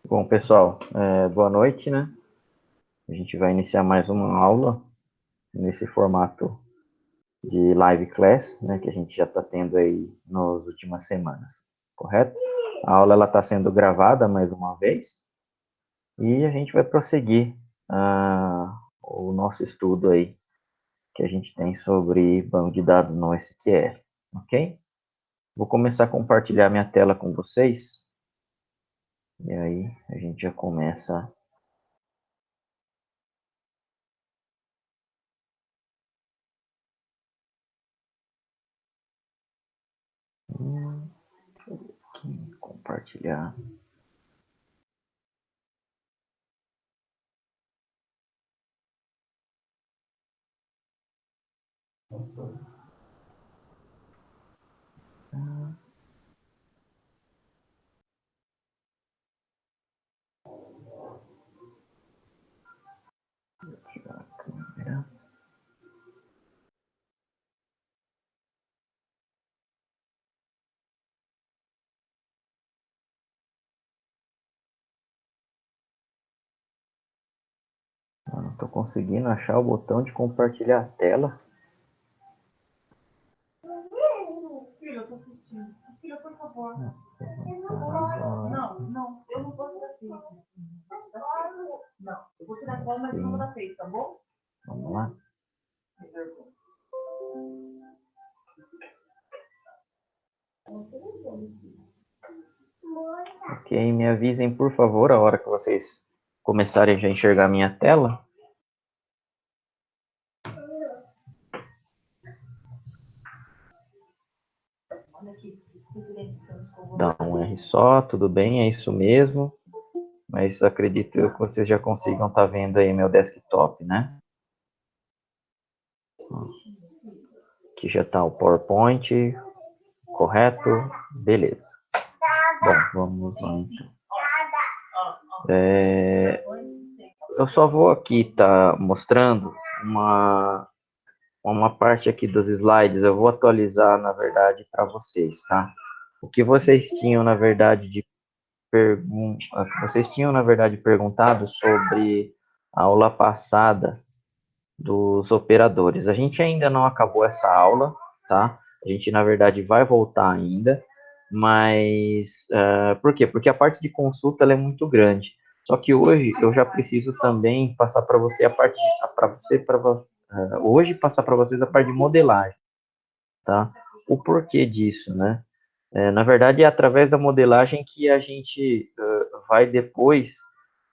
Bom, pessoal, boa noite, né? A gente vai iniciar mais uma aula nesse formato de live class, né? Que a gente já está tendo aí nas últimas semanas, correto? A aula ela está sendo gravada mais uma vez e a gente vai prosseguir o nosso estudo aí que a gente tem sobre banco de dados no SQL, ok? Vou começar a compartilhar minha tela com vocês e aí a gente já começa. Aqui, compartilhar. Ativar a câmera. Eu não estou conseguindo achar o botão de compartilhar a tela. Filho, eu tô assistindo. Filho, por favor. Não, não, eu não vou tirar feio. Não, eu vou tirar foto, mas eu não vou dar feio, tá bom? Vamos lá. Ok, me avisem, por favor, a hora que vocês começarem a enxergar a minha tela. Dá um R só, tudo bem, é isso mesmo. Mas acredito que vocês já consigam estar vendo aí meu desktop, né? Aqui já está o PowerPoint, correto? Beleza. Bom, vamos lá então. Eu só vou aqui estar mostrando uma parte aqui dos slides, eu vou atualizar, na verdade, para vocês, tá? O que vocês tinham, na verdade, vocês tinham, na verdade, perguntado sobre a aula passada dos operadores. A gente ainda não acabou essa aula, tá? A gente, na verdade, vai voltar ainda, mas por quê? Porque a parte de consulta ela é muito grande. Só que hoje eu já preciso também passar para você a parte para você para hoje passar para vocês a parte de modelagem, tá? O porquê disso, né? Na verdade, é através da modelagem que a gente vai depois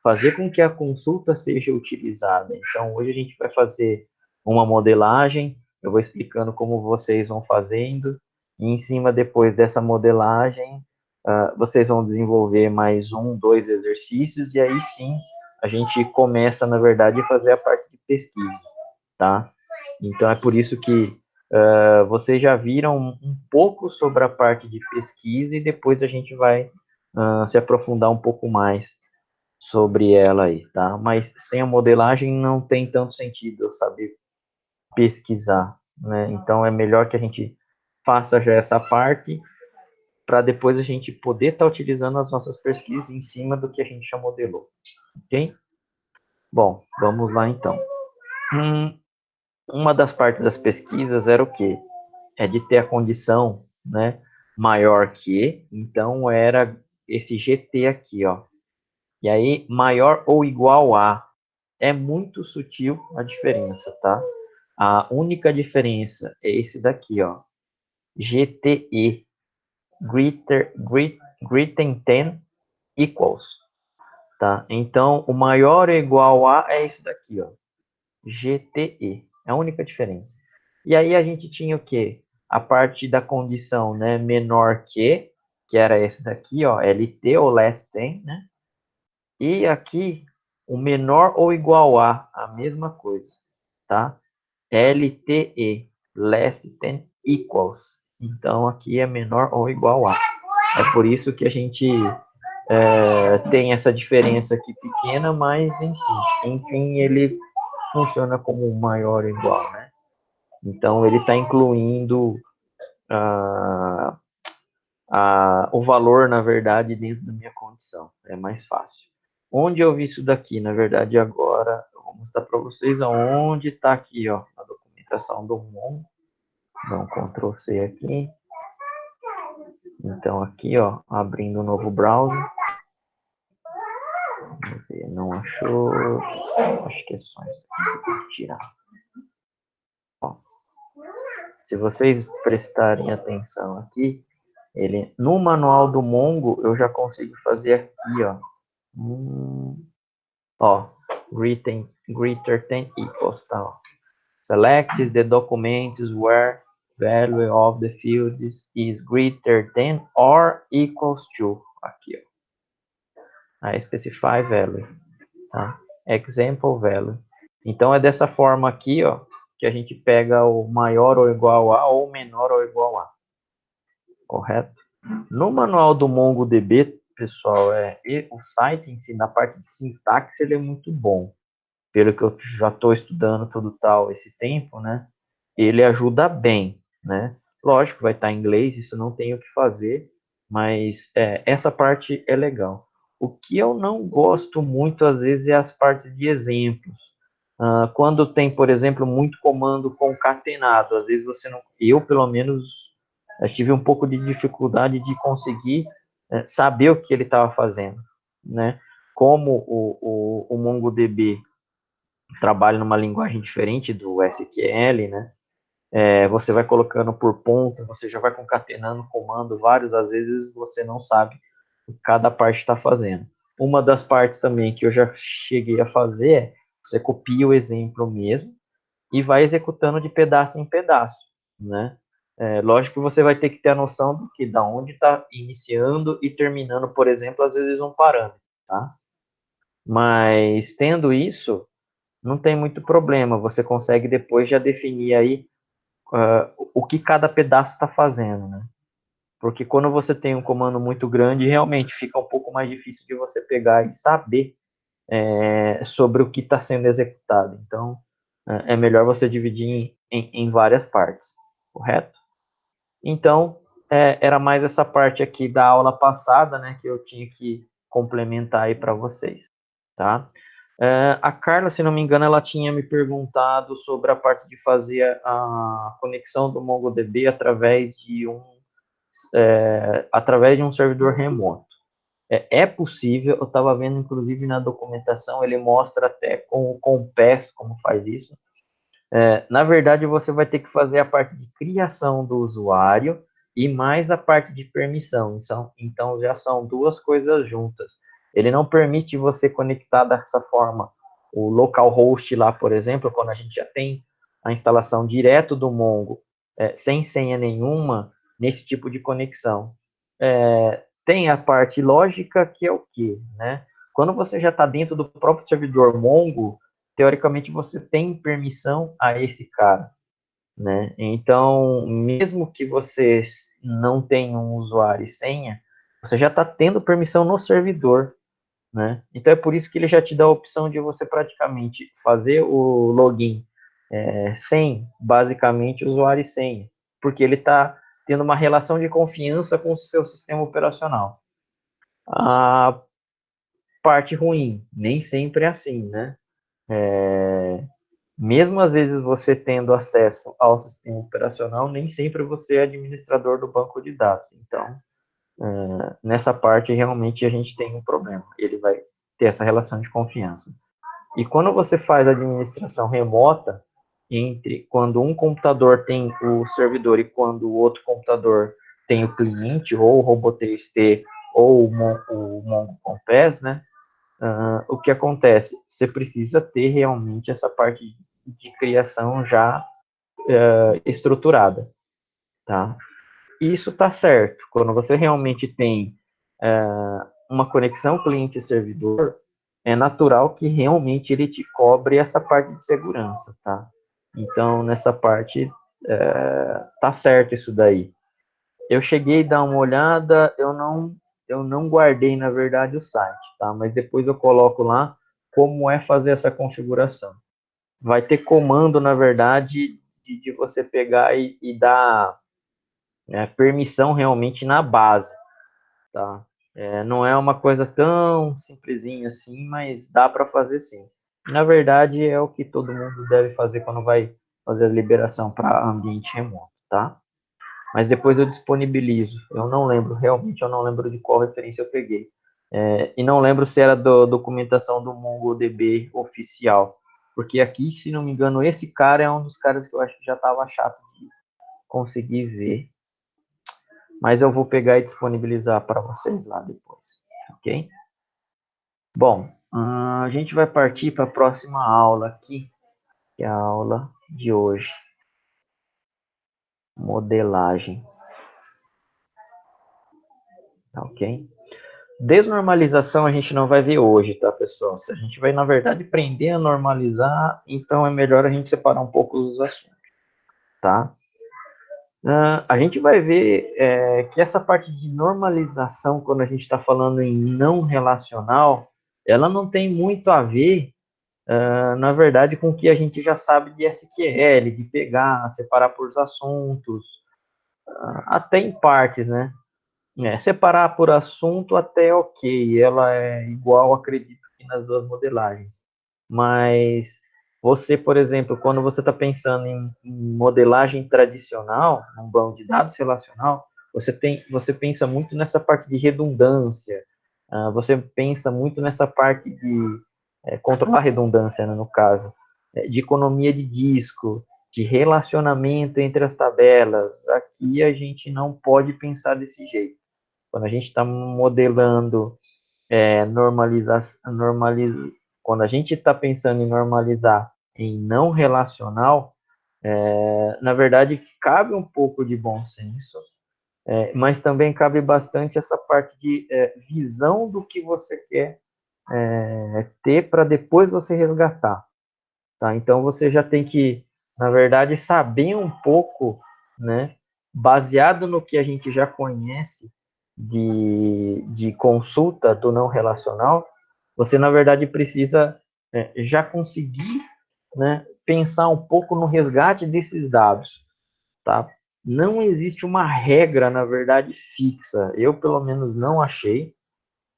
fazer com que a consulta seja utilizada. Então, hoje a gente vai fazer uma modelagem, eu vou explicando como vocês vão fazendo, e em cima, depois dessa modelagem, vocês vão desenvolver mais um, dois exercícios, e aí sim a gente começa, na verdade, a fazer a parte de pesquisa, tá? Então, é por isso que vocês já viram um pouco sobre a parte de pesquisa e depois a gente vai se aprofundar um pouco mais sobre ela aí, tá? Mas sem a modelagem não tem tanto sentido eu saber pesquisar, né? Então é melhor que a gente faça já essa parte para depois a gente poder estar utilizando as nossas pesquisas em cima do que a gente já modelou, ok? Bom, vamos lá então. Uma das partes das pesquisas era o quê? É de ter a condição, né, maior que, então era esse GT aqui, ó. E aí, maior ou igual a, é muito sutil a diferença, tá? A única diferença é esse daqui, ó. GTE, greater than equals, tá? Então, o maior ou igual a é isso daqui, ó. GTE. É a única diferença. E aí a gente tinha o quê? A parte da condição, né, menor que era esse daqui, ó, LT ou less than, né? E aqui o menor ou igual a mesma coisa, tá? LTE, less than equals. Então aqui é menor ou igual a. É por isso que a gente tem essa diferença aqui pequena, mas enfim, ele funciona como maior ou igual, né? Então ele está incluindo o valor, na verdade, dentro da minha condição. É mais fácil. Onde eu vi isso daqui? Na verdade, agora eu vou mostrar para vocês aonde está aqui, ó, a documentação do Mongo. Dá um Ctrl C aqui. Então, aqui, ó, abrindo um novo browser. Vamos ver, não achou. Acho que é só isso que eu tenho que tirar. Ó, se vocês prestarem atenção aqui, no manual do Mongo, eu já consigo fazer aqui, ó. Ó, greater than equals, tá? Ó. Select the documents where value of the fields is greater than or equals to. Aqui, ó. Aí specify value, tá? Example value. Então é dessa forma aqui, ó, que a gente pega o maior ou igual a ou menor ou igual a. Correto? No manual do MongoDB, pessoal, o site em si, na parte de sintaxe, ele é muito bom. Pelo que eu já estou estudando tudo tal esse tempo, né? Ele ajuda bem, né? Lógico, vai estar em inglês, isso não tem o que fazer, mas essa parte é legal. O que eu não gosto muito, às vezes, é as partes de exemplos. Quando tem, por exemplo, muito comando concatenado, às vezes você não... Eu, pelo menos, tive um pouco de dificuldade de conseguir saber o que ele estava fazendo, né? Como o MongoDB trabalha numa linguagem diferente do SQL, né? Você vai colocando por pontos, você já vai concatenando comando vários, às vezes você não sabe o que cada parte está fazendo. Uma das partes também que eu já cheguei a fazer é você copia o exemplo mesmo e vai executando de pedaço em pedaço, né? Lógico que você vai ter que ter a noção do que, da onde está iniciando e terminando, por exemplo, às vezes um parâmetro, tá? Mas tendo isso, não tem muito problema. Você consegue depois já definir aí o que cada pedaço está fazendo, né? Porque quando você tem um comando muito grande, realmente fica um pouco mais difícil de você pegar e saber sobre o que está sendo executado. Então, é melhor você dividir em várias partes, correto? Então, era mais essa parte aqui da aula passada, né, que eu tinha que complementar aí para vocês, tá? A Carla, se não me engano, ela tinha me perguntado sobre a parte de fazer a conexão do MongoDB através de um servidor remoto. É possível, eu estava vendo, inclusive, na documentação, ele mostra até com o Compass como faz isso. Na verdade, você vai ter que fazer a parte de criação do usuário e mais a parte de permissão. Então já são duas coisas juntas. Ele não permite você conectar dessa forma o localhost lá, por exemplo, quando a gente já tem a instalação direto do Mongo, sem senha nenhuma, nesse tipo de conexão. Tem a parte lógica, que é o quê? Né? Quando você já está dentro do próprio servidor Mongo, teoricamente você tem permissão a esse cara, né? Então, mesmo que você não tenha um usuário e senha, você já está tendo permissão no servidor, né? Então é por isso que ele já te dá a opção de você praticamente fazer o login sem, basicamente, usuário e senha, porque ele está tendo uma relação de confiança com o seu sistema operacional. A parte ruim, nem sempre é assim, né? Mesmo às vezes você tendo acesso ao sistema operacional, nem sempre você é administrador do banco de dados. Então, nessa parte, realmente a gente tem um problema. Ele vai ter essa relação de confiança. E quando você faz a administração remota, entre quando um computador tem o servidor e quando o outro computador tem o cliente, ou o RoboTXT, ou o Mongo Compass, né? O que acontece? Você precisa ter realmente essa parte de criação já estruturada, tá? Isso tá certo. Quando você realmente tem uma conexão cliente-servidor, é natural que realmente ele te cobre essa parte de segurança, tá? Então, nessa parte, tá certo isso daí. Eu cheguei a dar uma olhada, eu não guardei, na verdade, o site, tá? Mas depois eu coloco lá como é fazer essa configuração. Vai ter comando, na verdade, de você pegar e dar permissão realmente na base, tá? Não é uma coisa tão simplesinha assim, mas dá para fazer sim. Na verdade, é o que todo mundo deve fazer quando vai fazer a liberação para ambiente remoto, tá? Mas depois eu disponibilizo. Eu não lembro, realmente eu não lembro de qual referência eu peguei. E não lembro se era da documentação do MongoDB oficial. Porque aqui, se não me engano, esse cara é um dos caras que eu acho que já estava chato de conseguir ver. Mas eu vou pegar e disponibilizar para vocês lá depois, ok? Bom, a gente vai partir para a próxima aula aqui, que é a aula de hoje. Modelagem. Tá, ok? Desnormalização a gente não vai ver hoje, tá, pessoal? Se a gente vai, na verdade, aprender a normalizar, então é melhor a gente separar um pouco os assuntos, tá? A gente vai ver que essa parte de normalização, quando a gente está falando em não relacional, ela não tem muito a ver, na verdade, com o que a gente já sabe de SQL, de pegar, separar por assuntos, até em partes, né? Separar por assunto até ok, ela é igual, acredito que nas duas modelagens. Mas você, por exemplo, quando você está pensando em modelagem tradicional, um banco de dados relacional, você pensa muito nessa parte de redundância, você pensa muito nessa parte de controlar a redundância, né, no caso, de economia de disco, de relacionamento entre as tabelas. Aqui a gente não pode pensar desse jeito. Quando a gente está modelando quando a gente está pensando em normalizar em não relacional, na verdade cabe um pouco de bom senso, mas também cabe bastante essa parte de visão do que você quer ter para depois você resgatar. Tá? Então você já tem que, na verdade, saber um pouco, né, baseado no que a gente já conhece de consulta do não relacional, você, na verdade, precisa já conseguir, né, pensar um pouco no resgate desses dados. Tá? Não existe uma regra, na verdade, fixa. Eu, pelo menos, não achei,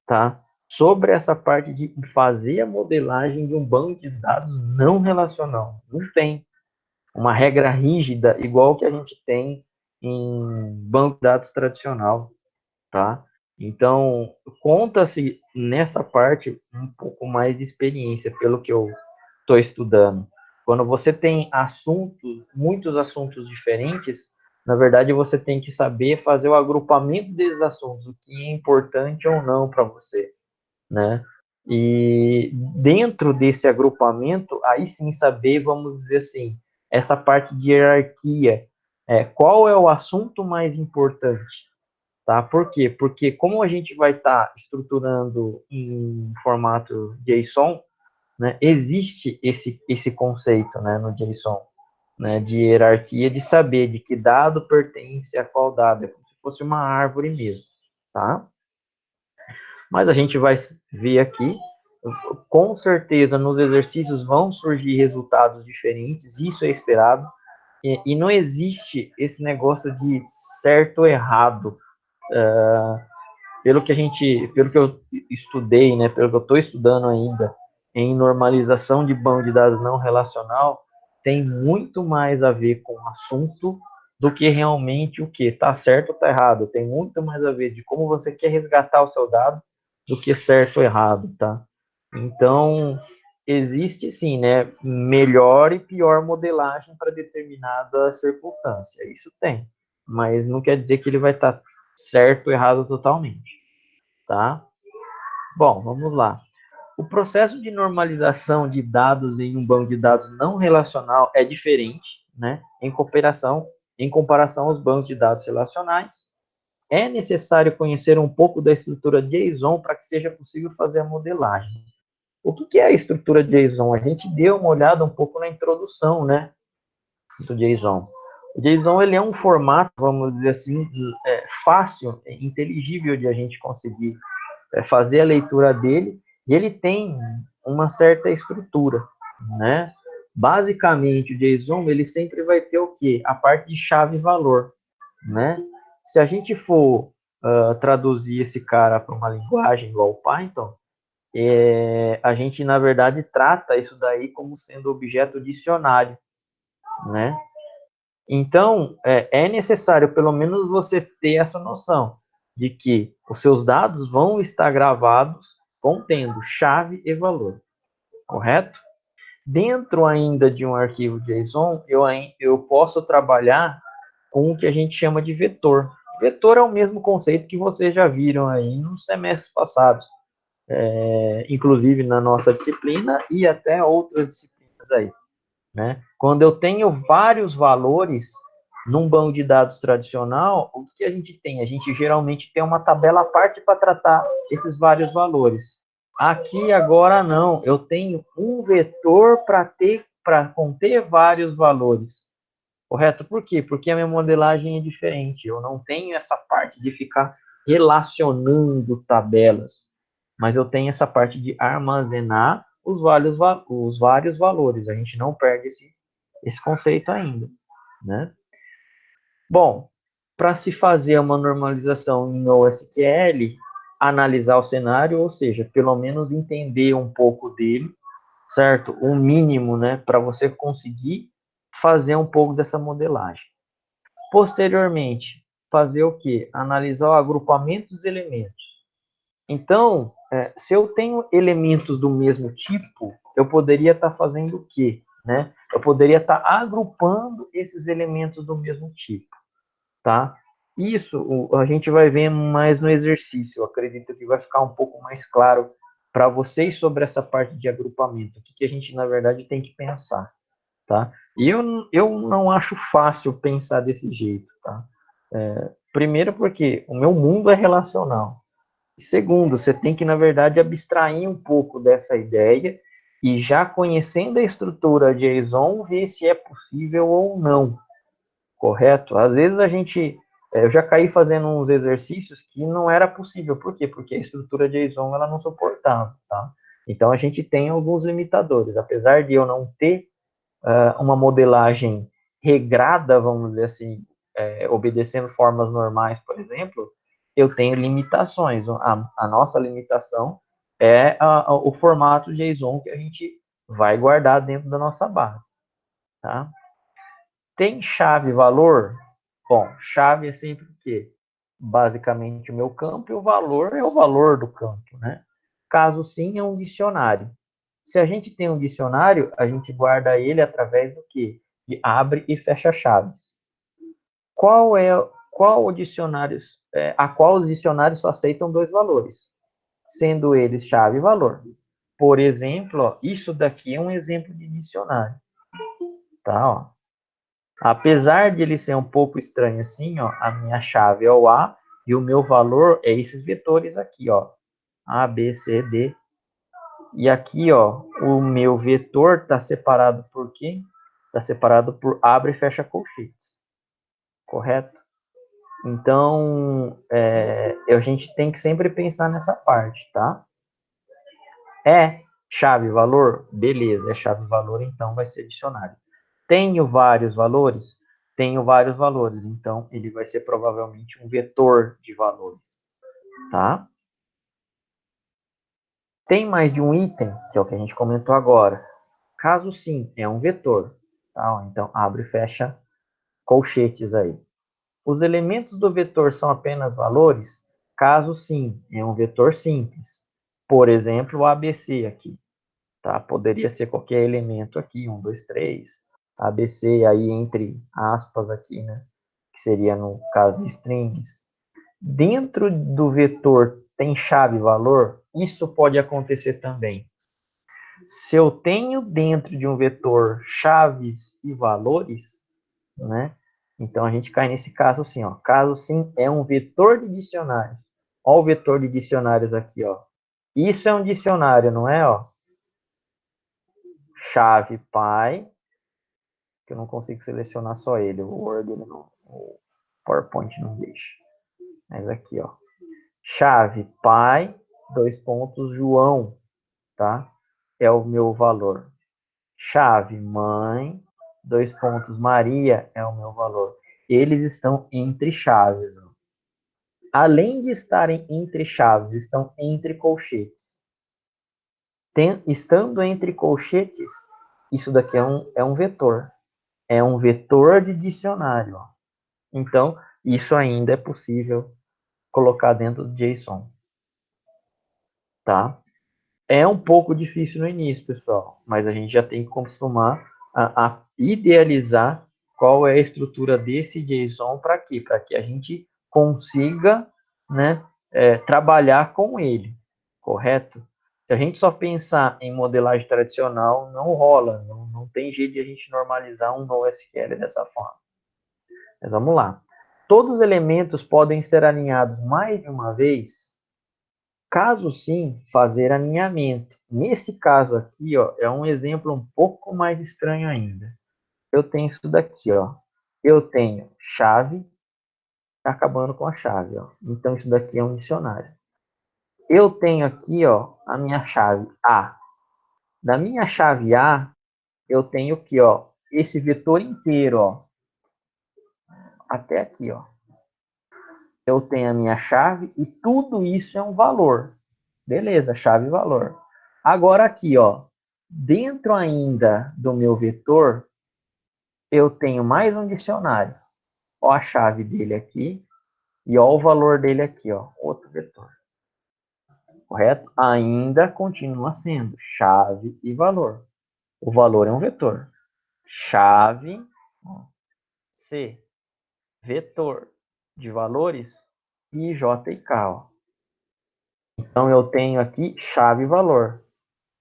tá? Sobre essa parte de fazer a modelagem de um banco de dados não relacional. Não tem uma regra rígida igual que a gente tem em banco de dados tradicional, tá? Então, conta-se nessa parte um pouco mais de experiência, pelo que eu estou estudando. Quando você tem assuntos, muitos assuntos diferentes, na verdade você tem que saber fazer o agrupamento desses assuntos, o que é importante ou não para você, né? E dentro desse agrupamento, aí sim saber, vamos dizer assim, essa parte de hierarquia, qual é o assunto mais importante, tá? Por quê? Porque como a gente vai estar estruturando em formato JSON, né, existe esse conceito, né, no JSON, né, de hierarquia, de saber de que dado pertence a qual dado, é como se fosse uma árvore mesmo, tá? Mas a gente vai ver aqui, com certeza nos exercícios vão surgir resultados diferentes, isso é esperado, e não existe esse negócio de certo ou errado. Pelo que eu estudei, né, pelo que eu estou estudando ainda, em normalização de banco de dados não relacional, tem muito mais a ver com o assunto do que realmente o que está certo ou está errado. Tem muito mais a ver de como você quer resgatar o seu dado do que certo ou errado, tá? Então, existe sim, né, melhor e pior modelagem para determinada circunstância. Isso tem, mas não quer dizer que ele vai estar certo ou errado totalmente, tá? Bom, vamos lá. O processo de normalização de dados em um banco de dados não relacional é diferente, né, em comparação aos bancos de dados relacionais. É necessário conhecer um pouco da estrutura JSON para que seja possível fazer a modelagem. O que é a estrutura JSON? A gente deu uma olhada um pouco na introdução, né, do JSON. O JSON ele é um formato, vamos dizer assim, fácil, inteligível de a gente conseguir fazer a leitura dele, e ele tem uma certa estrutura, né? Basicamente, o JSON ele sempre vai ter o quê? A parte de chave e valor, né? Se a gente for traduzir esse cara para uma linguagem igual o Python, a gente, na verdade, trata isso daí como sendo objeto dicionário, né? Então, é necessário, pelo menos, você ter essa noção de que os seus dados vão estar gravados contendo chave e valor, correto? Dentro ainda de um arquivo JSON, eu posso trabalhar com o que a gente chama de vetor. Vetor é o mesmo conceito que vocês já viram aí nos semestres passados, inclusive na nossa disciplina e até outras disciplinas aí, né? Quando eu tenho vários valores num banco de dados tradicional, o que a gente tem? A gente geralmente tem uma tabela à parte para tratar esses vários valores. Aqui agora não, eu tenho um vetor para conter vários valores. Correto? Por quê? Porque a minha modelagem é diferente. Eu não tenho essa parte de ficar relacionando tabelas, mas eu tenho essa parte de armazenar os vários valores. A gente não perde esse conceito ainda, né? Bom, para se fazer uma normalização em NoSQL, analisar o cenário, ou seja, pelo menos entender um pouco dele, certo? O mínimo, né, para você conseguir fazer um pouco dessa modelagem. Posteriormente, fazer o quê? Analisar o agrupamento dos elementos. Então, se eu tenho elementos do mesmo tipo, eu poderia estar fazendo o quê? Né? Eu poderia estar agrupando esses elementos do mesmo tipo, tá? Isso a gente vai ver mais no exercício. Eu acredito que vai ficar um pouco mais claro para vocês sobre essa parte de agrupamento. O que a gente, na verdade, tem que pensar, tá? E eu não acho fácil pensar desse jeito, tá? Primeiro porque o meu mundo é relacional. Segundo, você tem que, na verdade, abstrair um pouco dessa ideia e já conhecendo a estrutura de JSON, ver se é possível ou não, correto? Às vezes eu já caí fazendo uns exercícios que não era possível. Por quê? Porque a estrutura de JSON ela não suportava, tá? Então a gente tem alguns limitadores. Apesar de eu não ter uma modelagem regrada, vamos dizer assim, obedecendo formas normais, por exemplo, eu tenho limitações. A nossa limitação é o formato JSON que a gente vai guardar dentro da nossa base, tá? Tem chave valor? Bom, chave é sempre o quê? Basicamente o meu campo e o valor é o valor do campo, né? Caso sim, é um dicionário. Se a gente tem um dicionário, a gente guarda ele através do quê? De abre e fecha chaves. Qual é qual dicionários a qual os dicionários só aceitam dois valores, sendo eles chave e valor. Por exemplo, ó, isso daqui é um exemplo de dicionário, tá? Ó. Apesar de ele ser um pouco estranho assim, ó, a minha chave é o A e o meu valor é esses vetores aqui, ó, A, B, C, D. E aqui, ó, o meu vetor está separado por quê? Está separado por abre e fecha colchetes, correto? Então, a gente tem que sempre pensar nessa parte, tá? É chave valor? Beleza, é chave valor, então vai ser dicionário. Tenho vários valores? Tenho vários valores, então ele vai ser provavelmente um vetor de valores, tá? Tem mais de um item, que é o que a gente comentou agora. Caso sim, é um vetor, tá? Então abre e fecha colchetes aí. Os elementos do vetor são apenas valores? Caso sim, é um vetor simples. Por exemplo, o ABC aqui. Tá? Poderia ser qualquer elemento aqui, 1, 2, 3. ABC aí entre aspas aqui, né? Que seria no caso de strings. Dentro do vetor tem chave valor? Isso pode acontecer também. Se eu tenho dentro de um vetor chaves e valores, né? Então a gente cai nesse caso assim, ó. Caso sim é um vetor de dicionários. Olha o vetor de dicionários aqui, ó. Isso é um dicionário, não é, ó? Chave pai, que eu não consigo selecionar só ele, o Word ele não, o PowerPoint não deixa. Mas aqui, ó. Chave pai, dois pontos João, tá? É o meu valor. Chave mãe, dois pontos Maria é o meu valor. Eles estão entre chaves. Ó. além de estarem entre chaves, estão entre colchetes. Estando entre colchetes, isso daqui é um vetor. É um vetor de dicionário. Ó. Então, isso ainda é possível colocar dentro do JSON. Tá? É um pouco difícil no início, pessoal, mas a gente já tem que acostumar a idealizar qual é a estrutura desse JSON para quê? Para que a gente consiga, né, trabalhar com ele, correto? Se a gente só pensar em modelagem tradicional, não rola, não tem jeito de a gente normalizar um NoSQL dessa forma. Mas vamos lá. Todos os elementos podem ser alinhados mais de uma vez? Caso sim, fazer alinhamento. Nesse caso aqui, ó, é um exemplo um pouco mais estranho ainda. Eu tenho isso daqui, ó. Eu tenho chave acabando com a chave, ó. Então isso daqui é um dicionário. Eu tenho aqui, ó, a minha chave A. Da minha chave A, eu tenho aqui, ó, esse vetor inteiro, ó, até aqui, ó. Eu tenho a minha chave e tudo isso é um valor. Beleza, chave e valor. Agora aqui, ó, dentro ainda do meu vetor, eu tenho mais um dicionário. Ó a chave dele aqui e ó o valor dele aqui, ó, outro vetor. Correto? Ainda continua sendo chave e valor. O valor é um vetor. Chave, ó, C, vetor de valores, I, J e K. Ó. Então eu tenho aqui chave e valor,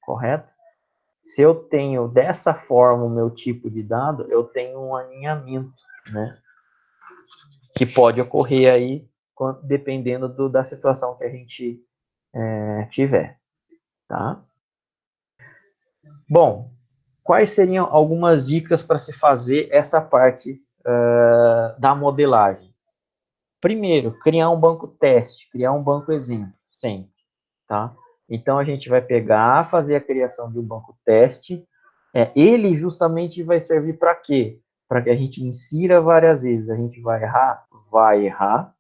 correto? Se eu tenho dessa forma o meu tipo de dado, eu tenho um alinhamento, né? Que pode ocorrer aí, dependendo da situação que a gente tiver, tá? Bom, quais seriam algumas dicas para se fazer essa parte da modelagem? Primeiro, criar um banco teste, criar um banco exemplo, sempre, tá? Então, a gente vai pegar, fazer a criação de um banco teste. Ele justamente vai servir para quê? Para que a gente insira várias vezes. A gente vai errar,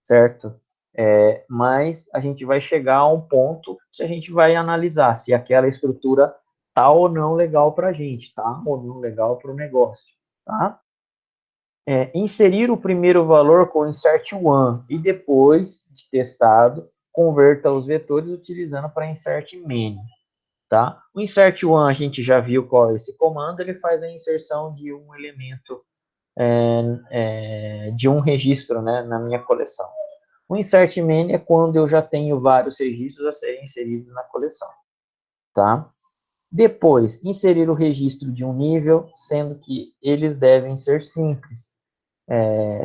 certo? Mas a gente vai chegar a um ponto que a gente vai analisar se aquela estrutura tá ou não legal para a gente, tá ou não legal para o negócio, tá? Inserir o primeiro valor com insert one e depois de testado, converta os vetores utilizando para insert many. Tá? O insert one a gente já viu qual é esse comando, ele faz a inserção de um elemento, de um registro, né, na minha coleção. O insert many é quando eu já tenho vários registros a serem inseridos na coleção. Tá? Depois, inserir o registro de um nível, sendo que eles devem ser simples,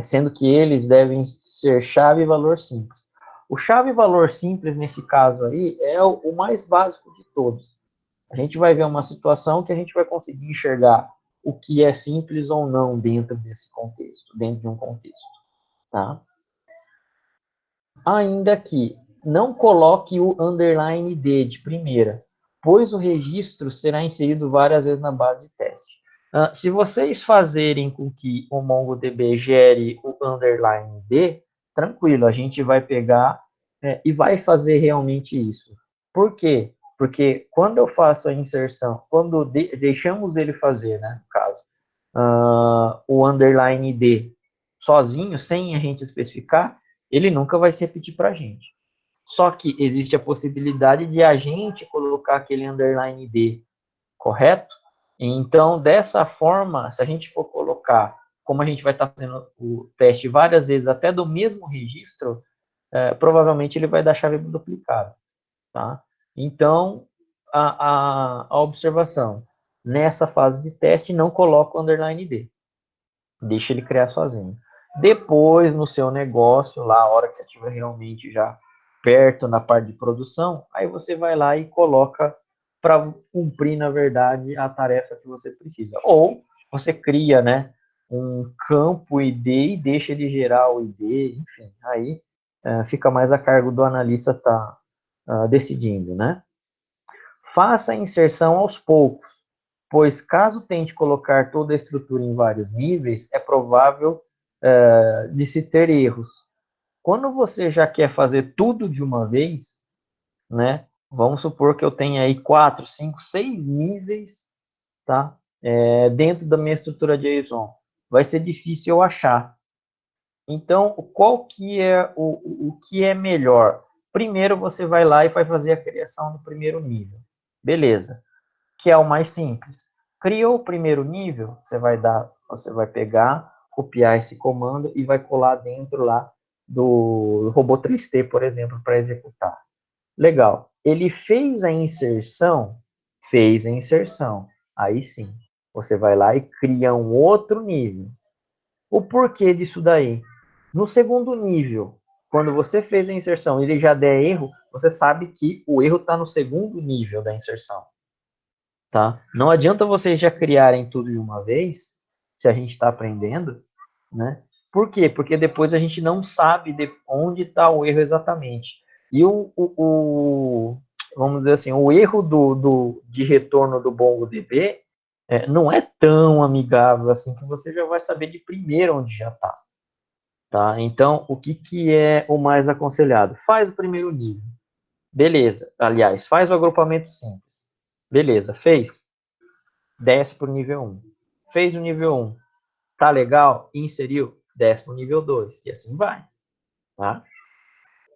sendo que eles devem ser chave e valor simples. O chave e valor simples, nesse caso aí, é o mais básico de todos. A gente vai ver uma situação que a gente vai conseguir enxergar o que é simples ou não dentro desse contexto, dentro de um contexto, tá? Ainda que não coloque o underline D de primeira, pois o registro será inserido várias vezes na base de teste. Se vocês fazerem com que o MongoDB gere o underline D, tranquilo, a gente vai pegar e vai fazer realmente isso. Por quê? Porque quando eu faço a inserção, quando deixamos ele fazer, né, no caso, o underline D sozinho, sem a gente especificar, ele nunca vai se repetir para a gente. Só que existe a possibilidade de a gente colocar aquele underline D, correto? Então, dessa forma, se a gente for colocar, como a gente vai estar fazendo o teste várias vezes, até do mesmo registro, provavelmente ele vai dar chave duplicada, tá? Então, a observação, nessa fase de teste, não coloca o underline D. Deixa ele criar sozinho. Depois, no seu negócio, lá, a hora que você estiver realmente já perto na parte de produção, aí você vai lá e coloca para cumprir, na verdade, a tarefa que você precisa. Ou você cria, né, um campo ID e deixa ele gerar o ID, enfim, aí fica mais a cargo do analista estar decidindo, né? Faça a inserção aos poucos, pois caso tente colocar toda a estrutura em vários níveis, é provável de se ter erros. Quando você já quer fazer tudo de uma vez, né? Vamos supor que eu tenha aí 4, 5, 6 níveis, tá? Dentro da minha estrutura JSON. Vai ser difícil eu achar. Então, qual que é o que é melhor? Primeiro você vai lá e vai fazer a criação do primeiro nível. Beleza. Que é o mais simples. Criou o primeiro nível, você vai pegar, copiar esse comando e vai colar dentro lá do robô 3T, por exemplo, para executar. Legal. Ele fez a inserção? Fez a inserção. Aí sim, você vai lá e cria um outro nível. O porquê disso daí? No segundo nível, quando você fez a inserção e ele já der erro, você sabe que o erro está no segundo nível da inserção. Tá? Não adianta vocês já criarem tudo de uma vez, se a gente está aprendendo, né? Por quê? Porque depois a gente não sabe de onde está o erro exatamente. E vamos dizer assim, o erro de retorno do MongoDB não é tão amigável assim que você já vai saber de primeiro onde já está. Tá? Então, o que é o mais aconselhado? Faz o primeiro nível. Beleza. Aliás, faz o agrupamento simples. Beleza, fez? Desce para o nível 1. Fez o nível 1. Tá legal? Inseriu? Desce para o nível 2. E assim vai. Tá?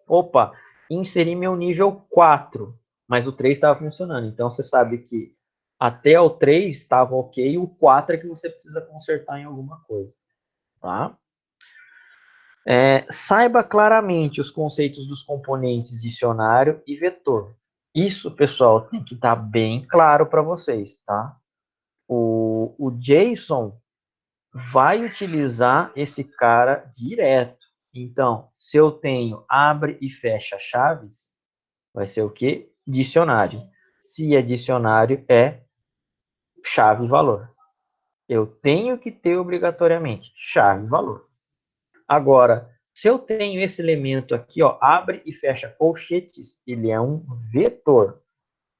Opa, inseri meu nível 4, mas o 3 estava funcionando. Então, você sabe que até o 3 estava ok, o 4 é que você precisa consertar em alguma coisa. Tá? Saiba claramente os conceitos dos componentes dicionário e vetor. Isso, pessoal, tem que estar bem claro para vocês, tá? O JSON vai utilizar esse cara direto. Então, se eu tenho abre e fecha chaves, vai ser o quê? Dicionário. Se é dicionário, é chave e valor. Eu tenho que ter obrigatoriamente chave e valor. Agora, se eu tenho esse elemento aqui, ó, abre e fecha colchetes, ele é um vetor.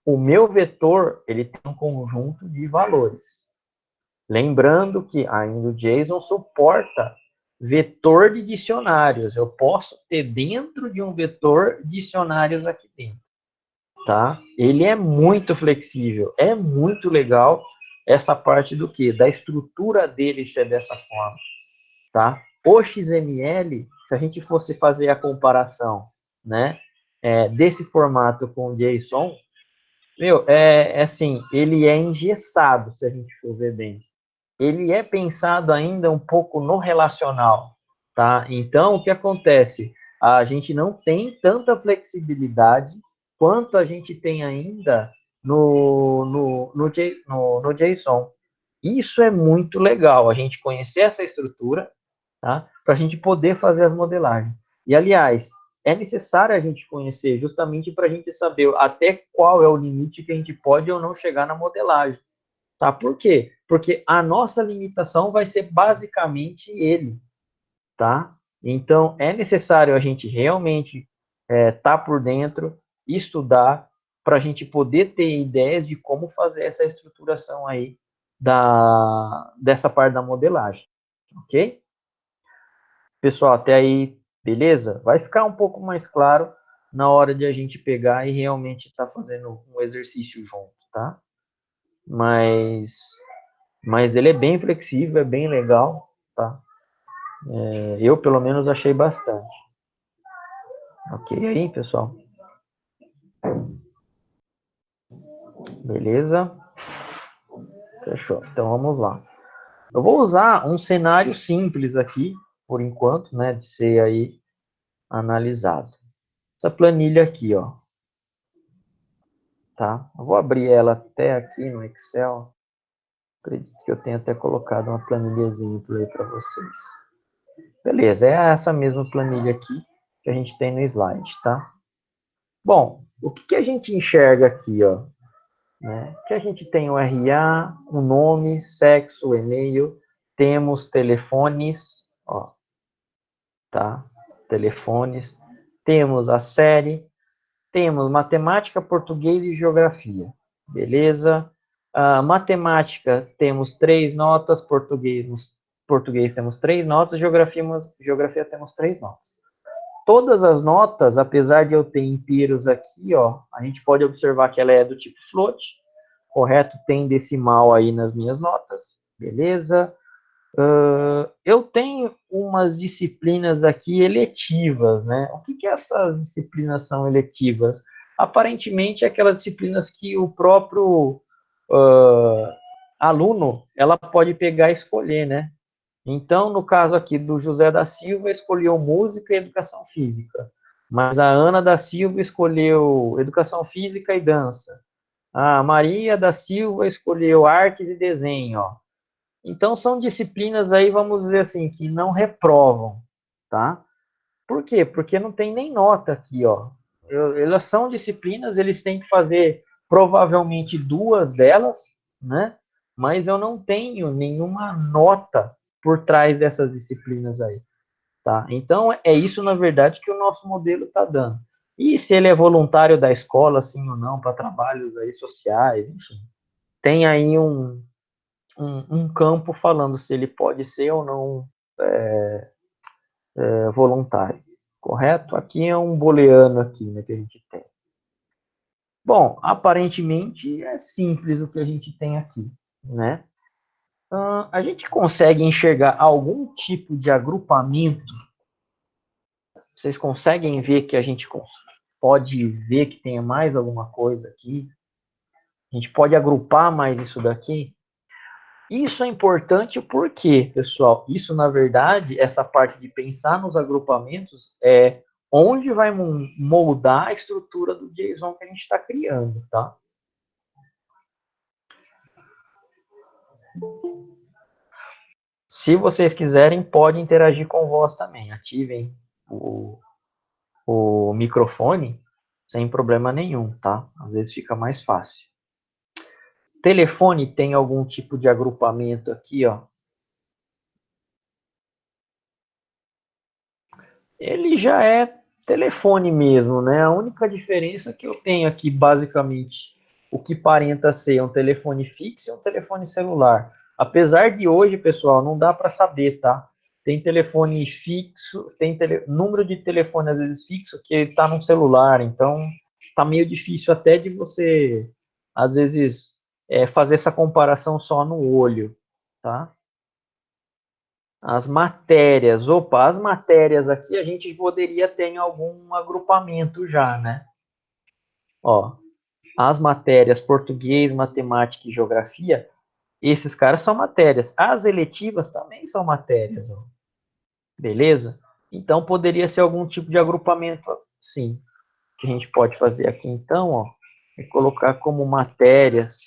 O meu vetor, ele tem um conjunto de valores. Lembrando que ainda o JSON suporta vetor de dicionários. Eu posso ter dentro de um vetor dicionários aqui dentro, tá? Ele é muito flexível, é muito legal essa parte do que? Da estrutura dele ser dessa forma, tá? O XML, se a gente fosse fazer a comparação, né, desse formato com o JSON, assim, ele é engessado, se a gente for ver bem. Ele é pensado ainda um pouco no relacional, tá? Então, o que acontece? A gente não tem tanta flexibilidade quanto a gente tem ainda no JSON. Isso é muito legal, a gente conhecer essa estrutura, tá? Para a gente poder fazer as modelagens. E, aliás, é necessário a gente conhecer justamente para a gente saber até qual é o limite que a gente pode ou não chegar na modelagem. Tá? Por quê? Porque a nossa limitação vai ser basicamente ele, tá? Então, é necessário a gente realmente tá por dentro, estudar, para a gente poder ter ideias de como fazer essa estruturação aí dessa parte da modelagem, ok? Pessoal, até aí, beleza? Vai ficar um pouco mais claro na hora de a gente pegar e realmente estar fazendo um exercício junto, tá? Mas ele é bem flexível, é bem legal, tá? Eu, pelo menos, achei bastante. Ok aí, pessoal? Beleza? Fechou. Então, vamos lá. Eu vou usar um cenário simples aqui, por enquanto, né, de ser aí analisado. Essa planilha aqui, ó. Tá? Eu vou abrir ela até aqui no Excel. Acredito que eu tenha até colocado uma planilhazinha por aí para vocês. Beleza, é essa mesma planilha aqui que a gente tem no slide, tá? Bom, o que a gente enxerga aqui, ó? Né? Que a gente tem o RA, o nome, sexo, o e-mail, temos telefones, ó, tá? Telefones, temos a série, temos matemática, português e geografia, beleza? Matemática, temos 3 notas, português temos 3 notas, geografia temos 3 notas. todas as notas, apesar de eu ter inteiros aqui, ó, a gente pode observar que ela é do tipo float, correto? Tem decimal aí nas minhas notas, beleza? Eu tenho umas disciplinas aqui eletivas, né? O que essas disciplinas são eletivas? Aparentemente, aquelas disciplinas que o próprio aluno, ela pode pegar e escolher, né? Então, no caso aqui do José da Silva, escolheu música e educação física. Mas a Ana da Silva escolheu educação física e dança. A Maria da Silva escolheu artes e desenho, ó. Então, são disciplinas aí, vamos dizer assim, que não reprovam, tá? Por quê? Porque não tem nem nota aqui, ó. Elas são disciplinas, eles têm que fazer provavelmente duas delas, né? Mas eu não tenho nenhuma nota por trás dessas disciplinas aí, tá? Então, é isso, na verdade, que o nosso modelo está dando. E se ele é voluntário da escola, sim ou não, para trabalhos aí sociais, enfim. Tem aí um campo falando se ele pode ser ou não voluntário, correto? Aqui é um booleano aqui, né, que a gente tem. Bom, aparentemente é simples o que a gente tem aqui, né? A gente consegue enxergar algum tipo de agrupamento? Vocês conseguem ver que a gente pode ver que tem mais alguma coisa aqui? A gente pode agrupar mais isso daqui? Isso é importante porque, pessoal, isso na verdade, essa parte de pensar nos agrupamentos é onde vai moldar a estrutura do JSON que a gente está criando, tá? Se vocês quiserem, pode interagir com voz também. Ativem o microfone sem problema nenhum, tá? Às vezes fica mais fácil. Telefone tem algum tipo de agrupamento aqui, ó. Ele já é telefone mesmo, né? A única diferença que eu tenho aqui, basicamente, o que parenta ser um telefone fixo e um telefone celular. Apesar de hoje, pessoal, não dá para saber, tá? Tem telefone fixo, tem número de telefone às vezes fixo que está no celular, então está meio difícil até de você, às vezes, fazer essa comparação só no olho, tá? As matérias. Opa, as matérias aqui a gente poderia ter em algum agrupamento já, né? Ó, as matérias português, matemática e geografia, esses caras são matérias. As eletivas também são matérias, ó. Beleza? Então poderia ser algum tipo de agrupamento, sim. O que a gente pode fazer aqui então, ó, é colocar como matérias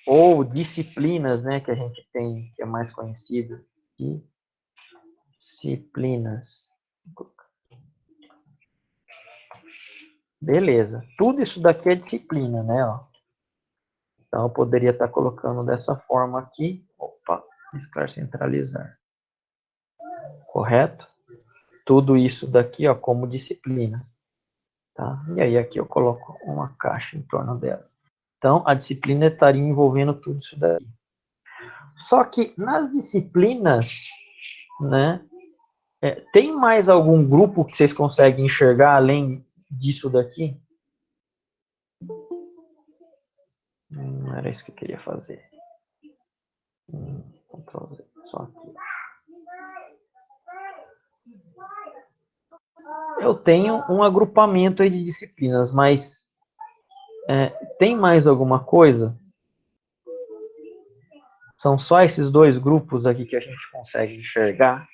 ou disciplinas, né, que a gente tem, que é mais conhecido. Disciplinas. Beleza. Tudo isso daqui é disciplina, né? Ó. Então, eu poderia estar colocando dessa forma aqui. Opa, mesclar, centralizar. Correto? Tudo isso daqui, ó, como disciplina. Tá? E aí, aqui eu coloco uma caixa em torno delas. Então, a disciplina estaria envolvendo tudo isso daqui. Só que nas disciplinas, né? Tem mais algum grupo que vocês conseguem enxergar além disso daqui? Não era isso que eu queria fazer. Ctrl Z, só aqui. Eu tenho um agrupamento aí de disciplinas, mas tem mais alguma coisa? São só esses dois grupos aqui que a gente consegue enxergar?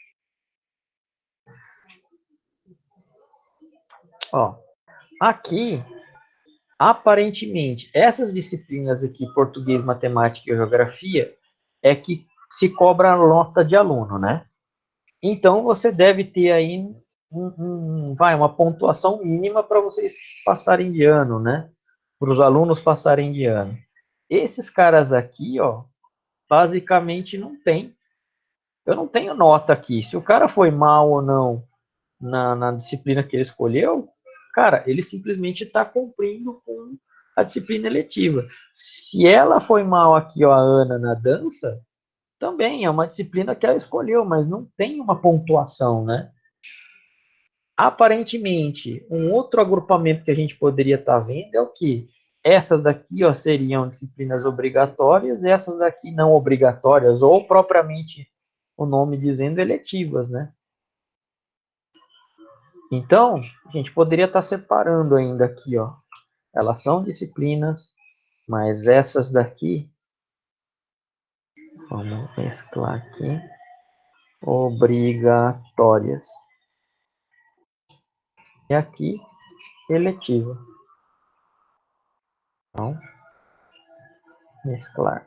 Ó, aqui, aparentemente, essas disciplinas aqui, português, matemática e geografia, é que se cobra a nota de aluno, né? Então, você deve ter aí uma pontuação mínima para vocês passarem de ano, né? Para os alunos passarem de ano. Esses caras aqui, ó, basicamente não tem. Eu não tenho nota aqui. Se o cara foi mal ou não na disciplina que ele escolheu, cara, ele simplesmente está cumprindo com a disciplina eletiva. Se ela foi mal aqui, ó, a Ana, na dança, também é uma disciplina que ela escolheu, mas não tem uma pontuação, né? Aparentemente, um outro agrupamento que a gente poderia estar vendo é o que? Essas daqui, ó, seriam disciplinas obrigatórias, e essas daqui não obrigatórias, ou propriamente o nome dizendo eletivas, né? Então, a gente poderia estar separando ainda aqui, ó. Elas são disciplinas, mas essas daqui, vamos mesclar aqui, obrigatórias. E aqui, eletiva. Então, mesclar.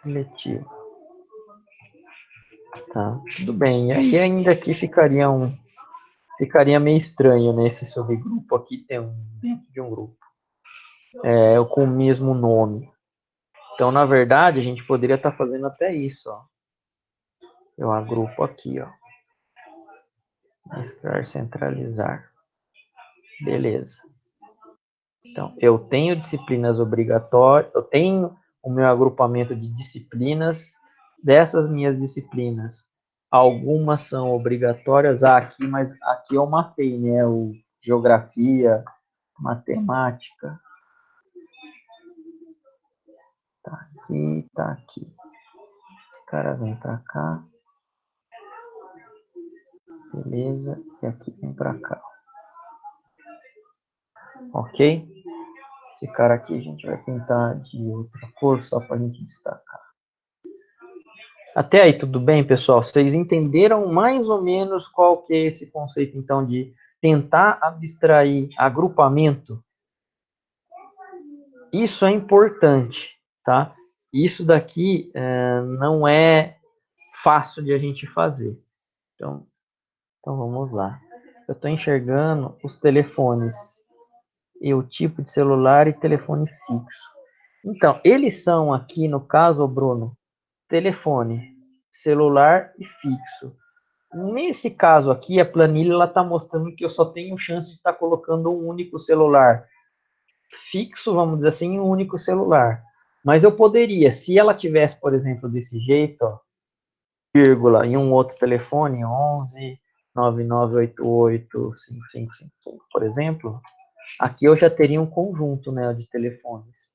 Eletiva. Tá, tudo bem. E aí ainda aqui ficaria meio estranho, né? Esse subgrupo aqui tem dentro de um grupo. Com o mesmo nome. Então, na verdade, a gente poderia estar fazendo até isso, ó. Eu agrupo aqui, ó. Mesclar, centralizar. Beleza. Então, eu tenho disciplinas obrigatórias, eu tenho o meu agrupamento de disciplinas. Dessas minhas disciplinas, algumas são obrigatórias aqui, mas aqui eu matei, né? O geografia, matemática. Tá aqui, tá aqui. Esse cara vem para cá. Beleza. E aqui vem para cá. Ok? Esse cara aqui a gente vai pintar de outra cor, só para a gente destacar. Até aí tudo bem, pessoal? Vocês entenderam mais ou menos qual que é esse conceito, então, de tentar abstrair agrupamento? Isso é importante, tá? Isso daqui não é fácil de a gente fazer. Então vamos lá. Eu estou enxergando os telefones e o tipo de celular e telefone fixo. Então, eles são aqui, no caso, Bruno, telefone, celular e fixo. Nesse caso aqui, a planilha está mostrando que eu só tenho chance de estar colocando um único celular fixo, vamos dizer assim, um único celular. Mas eu poderia, se ela tivesse, por exemplo, desse jeito, ó, vírgula, e um outro telefone, 11 9988 5555, por exemplo, aqui eu já teria um conjunto, né, de telefones.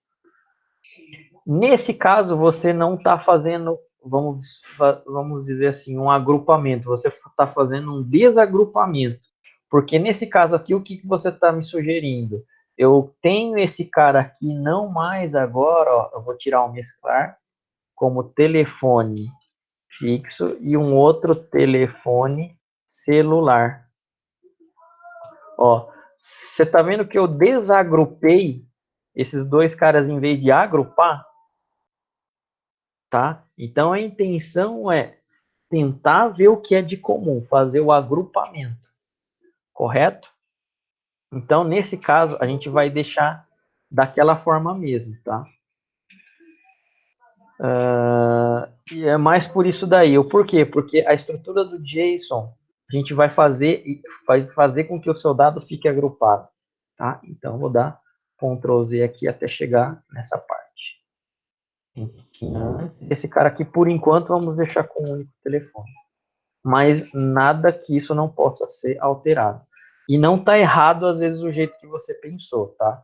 Nesse caso, você não está fazendo, vamos dizer assim, um agrupamento, você está fazendo um desagrupamento. Porque nesse caso aqui, o que você está me sugerindo? Eu tenho esse cara aqui, não mais agora, ó, eu vou tirar o mesclar, como telefone fixo e um outro telefone celular. Ó, você está vendo que eu desagrupei esses dois caras em vez de agrupar? Tá? Então a intenção é tentar ver o que é de comum, fazer o agrupamento, correto? Então nesse caso a gente vai deixar daquela forma mesmo, tá? E é mais por isso daí. O porquê? Porque a estrutura do JSON a gente vai fazer com que o seu dado fique agrupado, tá? Então vou dar Ctrl Z aqui até chegar nessa parte. Esse cara aqui, por enquanto, vamos deixar com um único telefone. Mas nada que isso não possa ser alterado. E não está errado, às vezes, o jeito que você pensou, tá?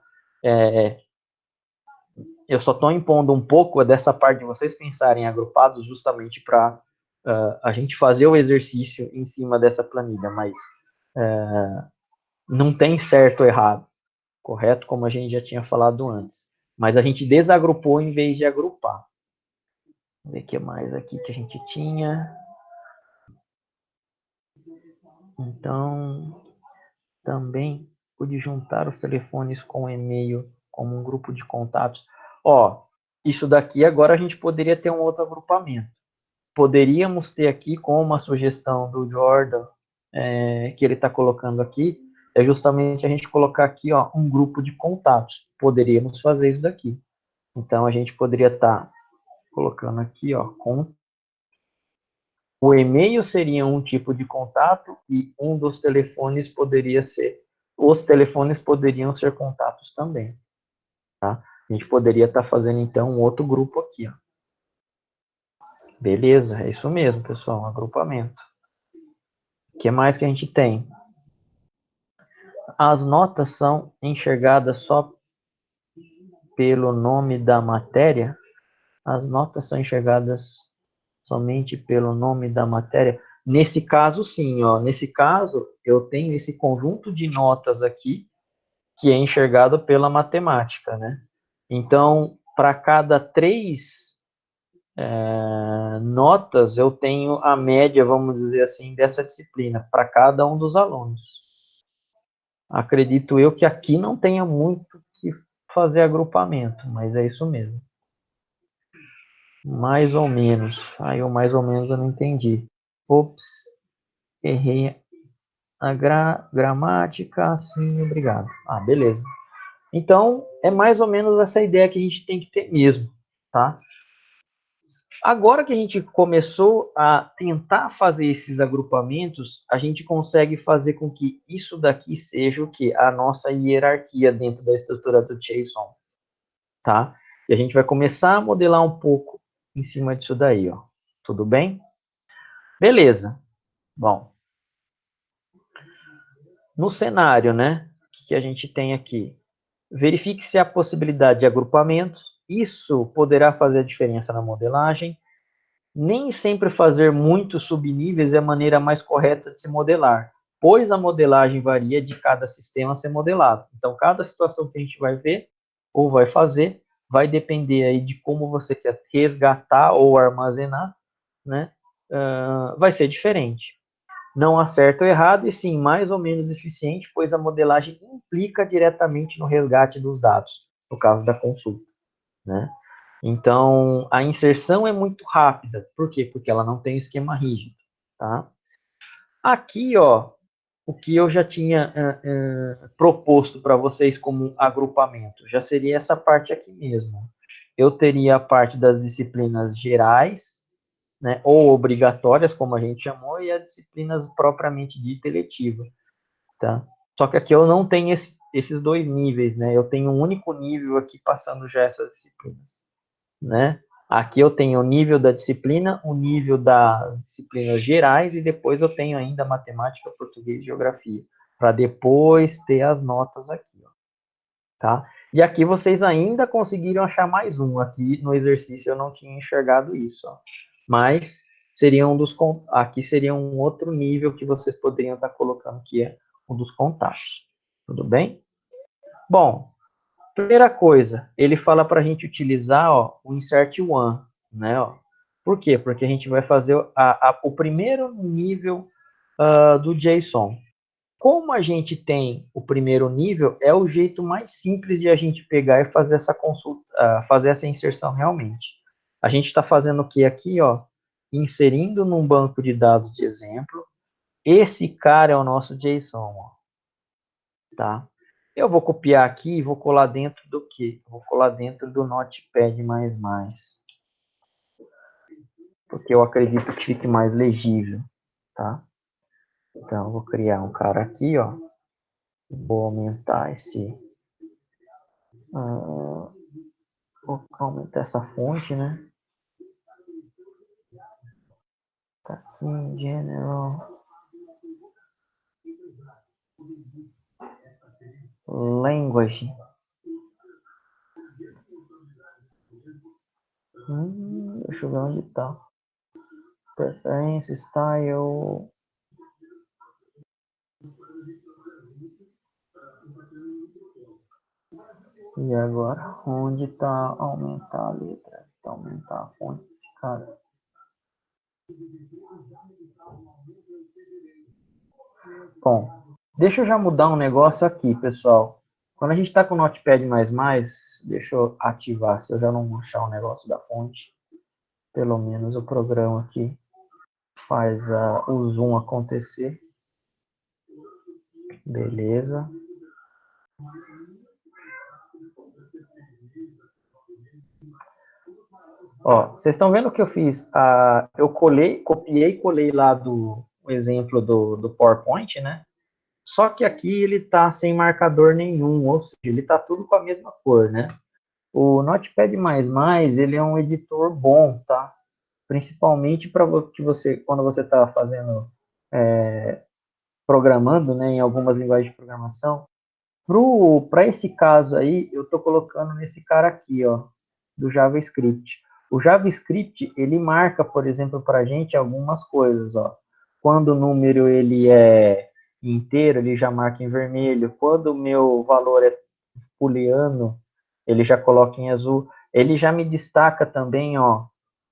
Eu só estou impondo um pouco dessa parte de vocês pensarem agrupados justamente para a gente fazer o exercício em cima dessa planilha, mas não tem certo ou errado, correto? Como a gente já tinha falado antes. Mas a gente desagrupou em vez de agrupar. Vamos ver o que mais aqui que a gente tinha. Então, também pude juntar os telefones com e-mail como um grupo de contatos. Ó, isso daqui agora a gente poderia ter um outro agrupamento. Poderíamos ter aqui, como uma sugestão do Jordan, que ele está colocando aqui, é justamente a gente colocar aqui, ó, um grupo de contatos. Poderíamos fazer isso daqui. Então, a gente poderia estar colocando aqui, ó, o e-mail seria um tipo de contato e um dos telefones poderia ser, os telefones poderiam ser contatos também, tá? A gente poderia estar fazendo, então, um outro grupo aqui, ó. Beleza, é isso mesmo, pessoal, um agrupamento. O que mais que a gente tem? As notas são enxergadas só pelo nome da matéria? As notas são enxergadas somente pelo nome da matéria? Nesse caso, sim, ó. Nesse caso, eu tenho esse conjunto de notas aqui, que é enxergado pela matemática, né? Então, para cada 3 notas, eu tenho a média, vamos dizer assim, dessa disciplina, para cada um dos alunos. Acredito eu que aqui não tenha muito que fazer agrupamento, mas é isso mesmo. Mais ou menos. Aí o mais ou menos eu não entendi. Ops, errei a gramática, sim, obrigado. Ah, beleza. Então, é mais ou menos essa ideia que a gente tem que ter mesmo, tá? Agora que a gente começou a tentar fazer esses agrupamentos, a gente consegue fazer com que isso daqui seja o quê? A nossa hierarquia dentro da estrutura do JSON, tá? E a gente vai começar a modelar um pouco em cima disso daí, ó. Tudo bem? Beleza. Bom, no cenário, né, que a gente tem aqui, verifique se há possibilidade de agrupamentos. Isso poderá fazer a diferença na modelagem. Nem sempre fazer muitos subníveis é a maneira mais correta de se modelar, pois a modelagem varia de cada sistema a ser modelado. Então, cada situação que a gente vai ver ou vai fazer vai depender aí de como você quer resgatar ou armazenar, né? Vai ser diferente. Não há certo ou errado, e sim mais ou menos eficiente, pois a modelagem implica diretamente no resgate dos dados, no caso da consulta, né? Então, a inserção é muito rápida. Por quê? Porque ela não tem esquema rígido, tá? Aqui, ó, o que eu já tinha proposto para vocês como agrupamento, já seria essa parte aqui mesmo. Eu teria a parte das disciplinas gerais, né, ou obrigatórias, como a gente chamou, e as disciplinas propriamente dita eletiva, tá? Só que aqui eu não tenho esses 2 níveis, né? Eu tenho um único nível aqui passando já essas disciplinas, né? Aqui eu tenho o nível da disciplina, o nível das disciplinas gerais e depois eu tenho ainda matemática, português e geografia, para depois ter as notas aqui, ó, tá? E aqui vocês ainda conseguiram achar mais um. Aqui no exercício eu não tinha enxergado isso, ó. Mas seria aqui seria um outro nível que vocês poderiam estar colocando, que é um dos contatos. Tudo bem? Bom, primeira coisa, ele fala para a gente utilizar, ó, o insert one, né? Ó. Por quê? Porque a gente vai fazer o primeiro nível do JSON. Como a gente tem o primeiro nível, é o jeito mais simples de a gente pegar e fazer essa consulta, fazer essa inserção realmente. A gente está fazendo o que aqui, ó? Inserindo num banco de dados de exemplo. Esse cara é o nosso JSON, ó, tá? Eu vou copiar aqui e vou colar dentro do quê? Vou colar dentro do Notepad++. Porque eu acredito que fique mais legível, tá? Então, eu vou criar um cara aqui, ó. Vou aumentar vou aumentar essa fonte, né? Tá aqui em General. Language. Deixa eu ver onde tá. Preference, Style. E agora, onde tá aumentar a letra? Tá aumentar a fonte desse cara. Bom, deixa eu já mudar um negócio aqui, pessoal. Quando a gente está com o Notepad++, deixa eu ativar, se eu já não achar o negócio da fonte. Pelo menos o programa aqui faz o zoom acontecer. Beleza. Ó, vocês estão vendo o que eu fiz? Eu copiei e colei lá o exemplo do PowerPoint, né? Só que aqui ele está sem marcador nenhum, ou seja, ele está tudo com a mesma cor, né? O Notepad++, ele é um editor bom, tá? Principalmente para que você, quando você está fazendo, programando, né, em algumas linguagens de programação. Para esse caso aí, eu estou colocando nesse cara aqui, ó, do JavaScript. O JavaScript, ele marca, por exemplo, para a gente algumas coisas, ó. Quando o número ele é inteiro, ele já marca em vermelho. Quando o meu valor é booleano, ele já coloca em azul. Ele já me destaca também, ó,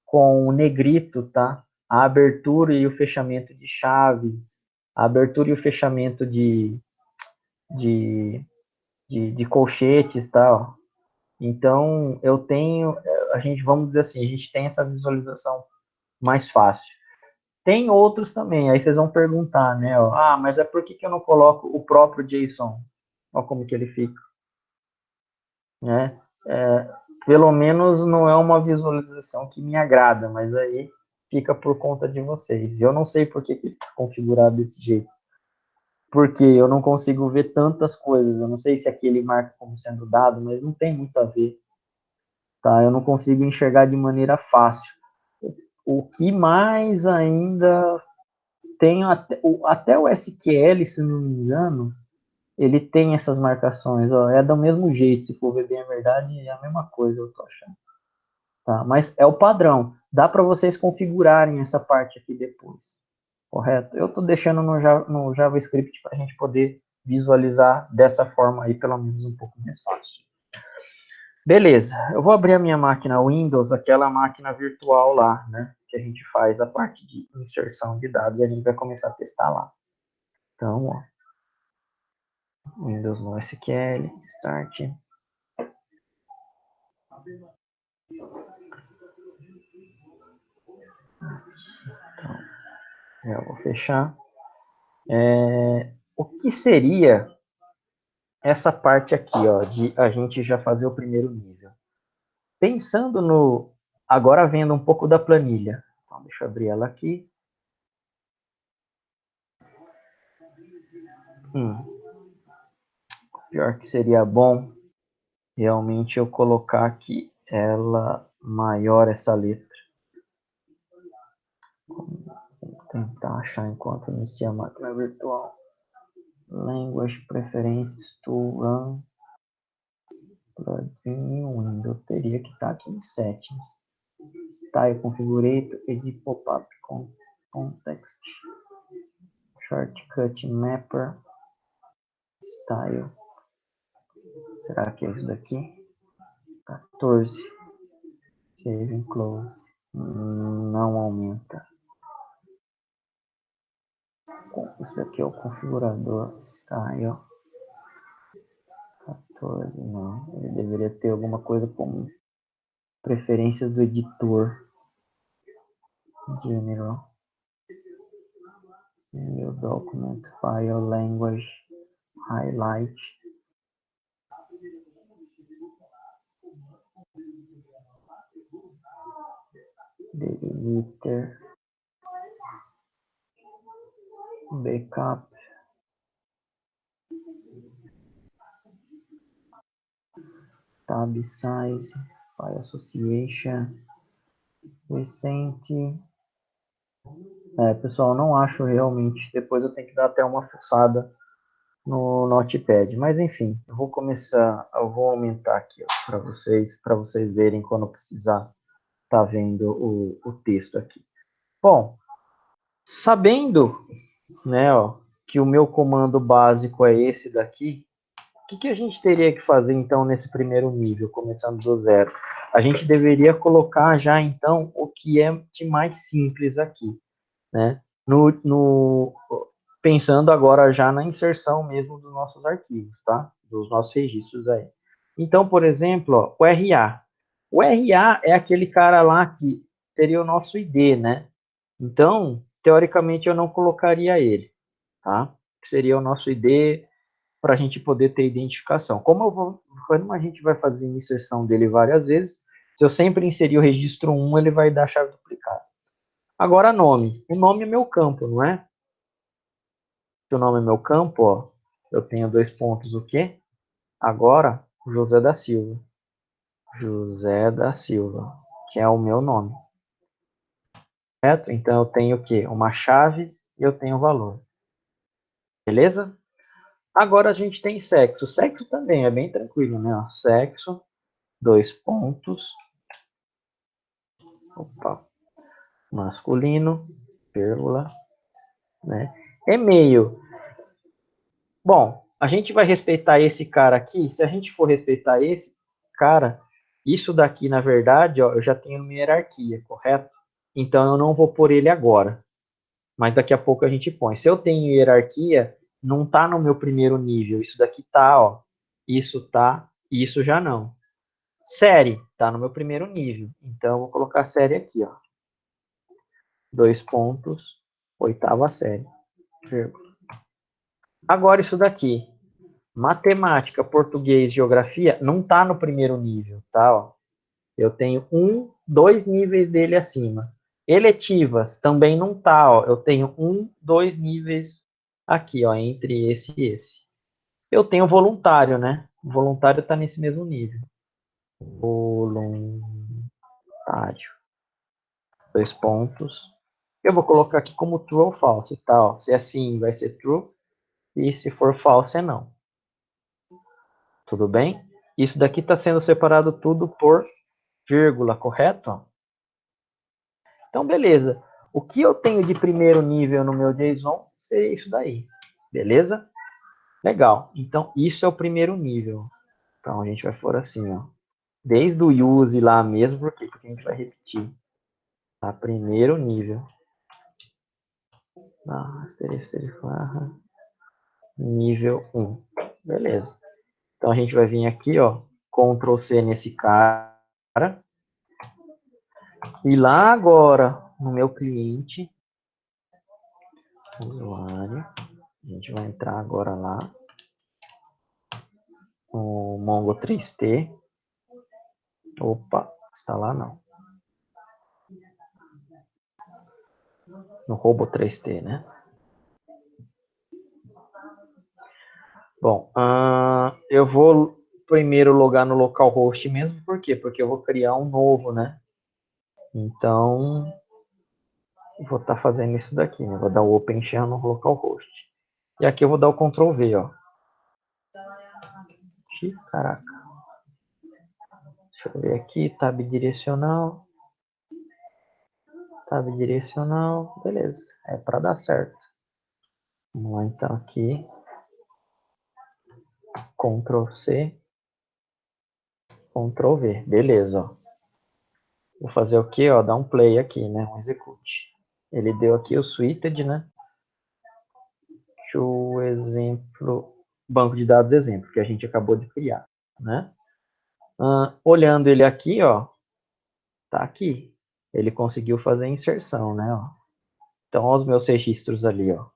com o negrito, tá? A abertura e o fechamento de chaves, a abertura e o fechamento de, de colchetes, tá? Ó. Então, eu tenho, a gente, vamos dizer assim, a gente tem essa visualização mais fácil. Tem outros também, aí vocês vão perguntar, né? Ó, ah, mas é por que eu não coloco o próprio JSON? Olha como que ele fica, né? Pelo menos não é uma visualização que me agrada, mas aí fica por conta de vocês. Eu não sei por que ele está configurado desse jeito, porque eu não consigo ver tantas coisas. Eu não sei se aqui ele marca como sendo dado, mas não tem muito a ver, tá? Eu não consigo enxergar de maneira fácil. O que mais ainda tem até o SQL, se não me engano, ele tem essas marcações, ó, é do mesmo jeito, se for ver bem a verdade, é a mesma coisa, eu tô achando. Tá? Mas é o padrão. Dá para vocês configurarem essa parte aqui depois, correto? Eu estou deixando no JavaScript para a gente poder visualizar dessa forma aí, pelo menos um pouco mais fácil. Beleza, eu vou abrir a minha máquina Windows, aquela máquina virtual lá, né? Que a gente faz a parte de inserção de dados e a gente vai começar a testar lá. Então, ó, Windows no SQL, Start. Então, já vou fechar. O que seria essa parte aqui, ó, de a gente já fazer o primeiro nível? Pensando no... Agora vendo um pouco da planilha. Então, deixa eu abrir ela aqui. Pior que seria bom realmente eu colocar aqui ela maior, essa letra. Vou tentar achar enquanto inicia a máquina virtual. Language Preferences to Run Plugin Window. Teria que estar aqui em Settings. Style Configurator, Edit Pop-up Context. Shortcut Mapper. Style. Será que é isso daqui? 14. Save and Close. Não aumenta. Isso daqui é o configurador Style. 14, não. Ele deveria ter alguma coisa como preferências do editor. General. New Document, File, Language, Highlight. Delimiter. Backup. Tab Size. File Association. Recente. Pessoal, não acho realmente. Depois eu tenho que dar até uma fuçada no Notepad. Mas enfim, eu vou aumentar aqui para vocês verem quando precisar tá vendo o texto aqui. Bom, sabendo, né, ó, que o meu comando básico é esse daqui, o que a gente teria que fazer então nesse primeiro nível, começando do zero? A gente deveria colocar já então o que é de mais simples aqui, né? Pensando agora já na inserção mesmo dos nossos arquivos, tá? Dos nossos registros aí. Então, por exemplo, ó, o RA. O RA é aquele cara lá que seria o nosso ID, né? Então, teoricamente, eu não colocaria ele, tá? Que seria o nosso ID para a gente poder ter identificação. Como a gente vai fazer a inserção dele várias vezes, se eu sempre inserir o registro 1, ele vai dar chave duplicada. Agora, nome. O nome é meu campo, não é? Se o nome é meu campo, ó, eu tenho 2 pontos o quê? Agora, José da Silva. José da Silva, que é o meu nome. Certo? Então eu tenho o quê? Uma chave e eu tenho o valor. Beleza? Agora a gente tem sexo. Sexo também é bem tranquilo, né? Ó, sexo, dois pontos. Opa. Masculino, vírgula, né? E-mail. Bom, a gente vai respeitar esse cara aqui. Se a gente for respeitar esse cara, isso daqui, na verdade, ó, eu já tenho minha hierarquia, correto? Então eu não vou pôr ele agora, mas daqui a pouco a gente põe. Se eu tenho hierarquia, não tá no meu primeiro nível. Isso daqui tá, ó. Isso tá, isso já não. Série tá no meu primeiro nível. Então eu vou colocar série aqui, ó. Dois pontos, oitava série. Agora isso daqui. Matemática, português, geografia não tá no primeiro nível, tá? Ó. Eu tenho dois níveis dele acima. Eletivas também não tá, ó. Eu tenho dois níveis aqui, ó, entre esse e esse. Eu tenho voluntário, né? O voluntário tá nesse mesmo nível. Voluntário. Dois pontos. Eu vou colocar aqui como true ou false, tá? Ó. Se é sim, vai ser true. E se for false, é não. Tudo bem? Isso daqui está sendo separado tudo por vírgula, correto? Então, beleza. O que eu tenho de primeiro nível no meu JSON seria isso daí. Beleza? Legal. Então, isso é o primeiro nível. Então, a gente vai for assim, ó. Desde o use lá mesmo, por quê? Porque a gente vai repetir. Tá? Primeiro nível. Nível 1. Beleza. Então, a gente vai vir aqui, ó. Ctrl C nesse cara. E lá agora, no meu cliente, usuário, a gente vai entrar agora lá, o Mongo 3T. Opa, está lá não. No Robo 3T, né? Bom, eu vou primeiro logar no localhost mesmo, por quê? Porque eu vou criar um novo, né? Então, vou estar fazendo isso daqui, né? Vou dar o OpenShell no localhost. E aqui eu vou dar o Ctrl V, ó. Ih, caraca. Deixa eu ver aqui, tab direcional. Tab direcional, beleza. É para dar certo. Vamos lá então aqui. Ctrl C, Ctrl V. Beleza, ó. Vou fazer o quê? Ó, dar um play aqui, né? Um execute. Ele deu aqui o switted, né? O exemplo, banco de dados exemplo, que a gente acabou de criar, né? Olhando ele aqui, ó, tá aqui. Ele conseguiu fazer a inserção, né? Ó. Então, ó, os meus registros ali, ó.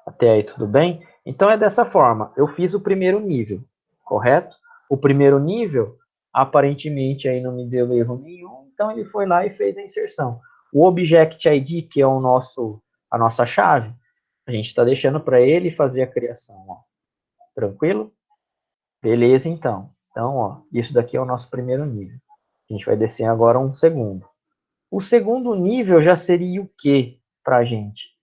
Até aí tudo bem? Então é dessa forma. Eu fiz o primeiro nível, correto? O primeiro nível, aparentemente aí não me deu erro nenhum, então ele foi lá e fez a inserção. O Object ID, que é a nossa chave, a gente está deixando para ele fazer a criação. Ó. Tranquilo? Beleza, então. Então, ó, isso daqui é o nosso primeiro nível. A gente vai descer agora um segundo. O segundo nível já seria o que para a gente?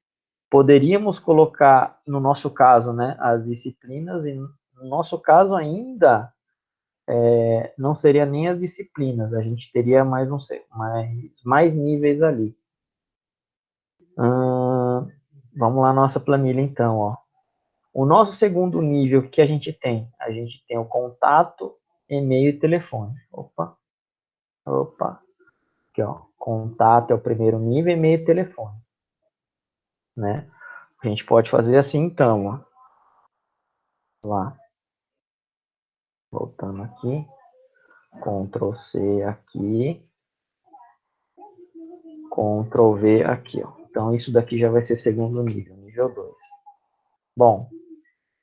Poderíamos colocar, no nosso caso, né, as disciplinas, e no nosso caso ainda não seria nem as disciplinas, a gente teria mais níveis ali. Vamos lá, nossa planilha então. Ó. O nosso segundo nível que a gente tem o contato, e-mail e telefone. Opa, aqui ó, contato é o primeiro nível, e-mail e telefone. Né? A gente pode fazer assim então, ó. Lá. Voltando aqui. Ctrl C aqui. Ctrl V aqui, ó. Então, isso daqui já vai ser segundo nível, nível 2. Bom,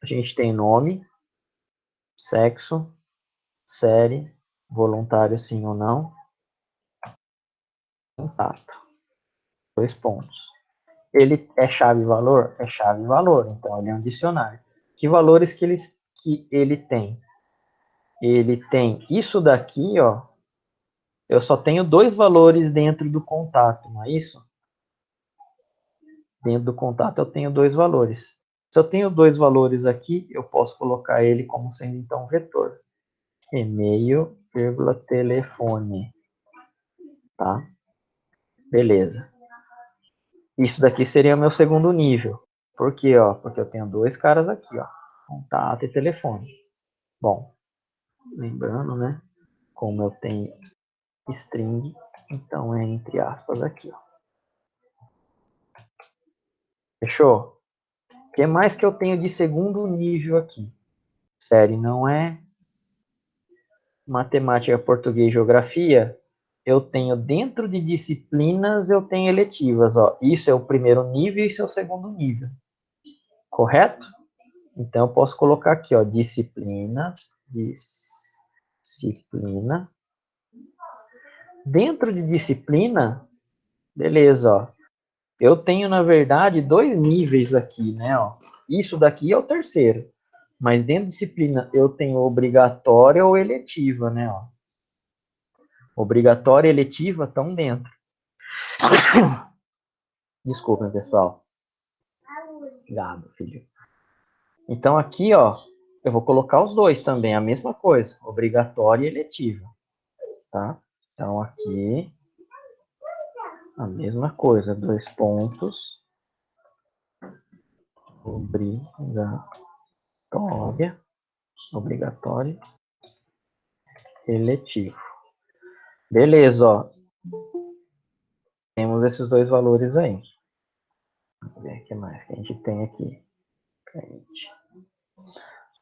a gente tem nome, sexo, série, voluntário sim ou não, contato. 2 pontos. Ele é chave-valor? É chave-valor, então ele é um dicionário. Que valores que ele tem? ele tem isso daqui, ó. Eu só tenho 2 valores dentro do contato, não é isso? Dentro do contato eu tenho 2 valores. Se eu tenho 2 valores aqui, eu posso colocar ele como sendo então vetor. E-mail, telefone. Tá? Beleza. Isso daqui seria o meu segundo nível. Por quê? Ó? Porque eu tenho 2 caras aqui, ó. Contato e telefone. Bom, lembrando, né? Como eu tenho string, então é entre aspas aqui, ó. Fechou? O que mais que eu tenho de segundo nível aqui? Série não é. Matemática, português, geografia. Eu tenho dentro de disciplinas, eu tenho eletivas, ó. Isso é o primeiro nível e isso é o segundo nível. Correto? Então, eu posso colocar aqui, ó, disciplinas, disciplina. Dentro de disciplina, beleza, ó. Eu tenho, na verdade, 2 níveis aqui, né, ó. Isso daqui é o terceiro. Mas dentro de disciplina, eu tenho obrigatória ou eletiva, né, ó. Obrigatória e eletiva estão dentro. Desculpem, pessoal. Gado, filho. Então, aqui, ó, eu vou colocar os dois também, a mesma coisa. Obrigatória e eletiva, tá? Então, aqui, a mesma coisa, 2 pontos. Obrigatória, eletivo. Beleza, ó. Temos esses 2 valores aí. Vamos ver o que mais que a gente tem aqui.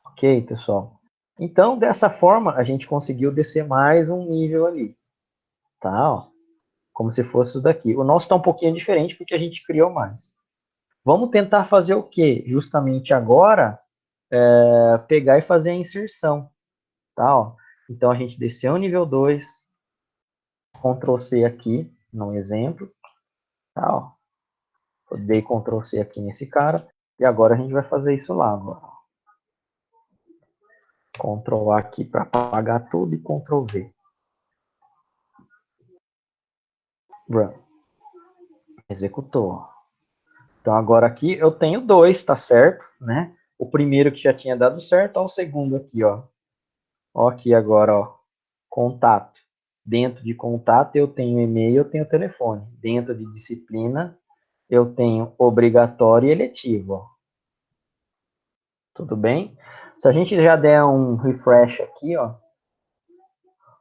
Ok, pessoal? Então, dessa forma, a gente conseguiu descer mais um nível ali. Tá, ó. Como se fosse isso daqui. O nosso está um pouquinho diferente porque a gente criou mais. Vamos tentar fazer o quê? Justamente agora, pegar e fazer a inserção. Tá, ó. Então, a gente desceu o nível 2, Ctrl C aqui, no exemplo. Tá, ó. Eu dei Ctrl C aqui nesse cara. E agora a gente vai fazer isso lá agora. Ctrl A aqui para apagar tudo e Ctrl V. Run. Executou. Então agora aqui eu tenho 2, tá certo? Né? O primeiro que já tinha dado certo, ó, o segundo aqui, ó. Ó aqui agora, ó. Contato. Dentro de contato eu tenho e-mail, eu tenho telefone. Dentro de disciplina eu tenho obrigatório e eletivo, ó. Tudo bem? Se a gente já der um refresh aqui, ó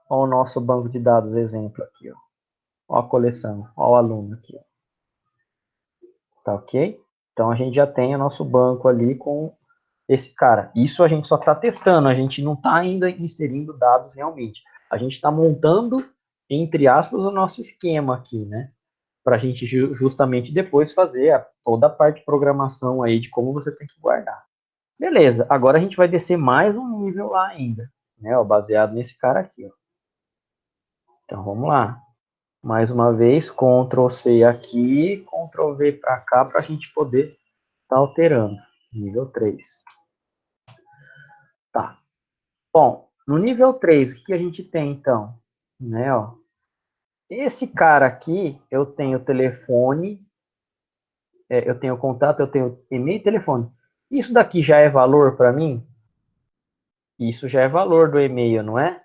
o nosso banco de dados exemplo aqui, ó. Ó a coleção, ó o aluno aqui, ó. Tá ok? Então a gente já tem o nosso banco ali com esse cara. Isso a gente só está testando, a gente não está ainda inserindo dados realmente. A gente está montando, entre aspas, o nosso esquema aqui, né? Para a gente justamente depois fazer toda a parte de programação aí de como você tem que guardar. Beleza, agora a gente vai descer mais um nível lá ainda, né? Ó, baseado nesse cara aqui, ó. Então vamos lá. Mais uma vez, Ctrl C aqui, Ctrl V para cá, para a gente poder estar alterando. Nível 3. Tá. Bom, no nível 3, o que a gente tem então? Né, ó, esse cara aqui, eu tenho telefone, eu tenho contato, eu tenho e-mail e telefone. Isso daqui já é valor para mim? Isso já é valor do e-mail, não é?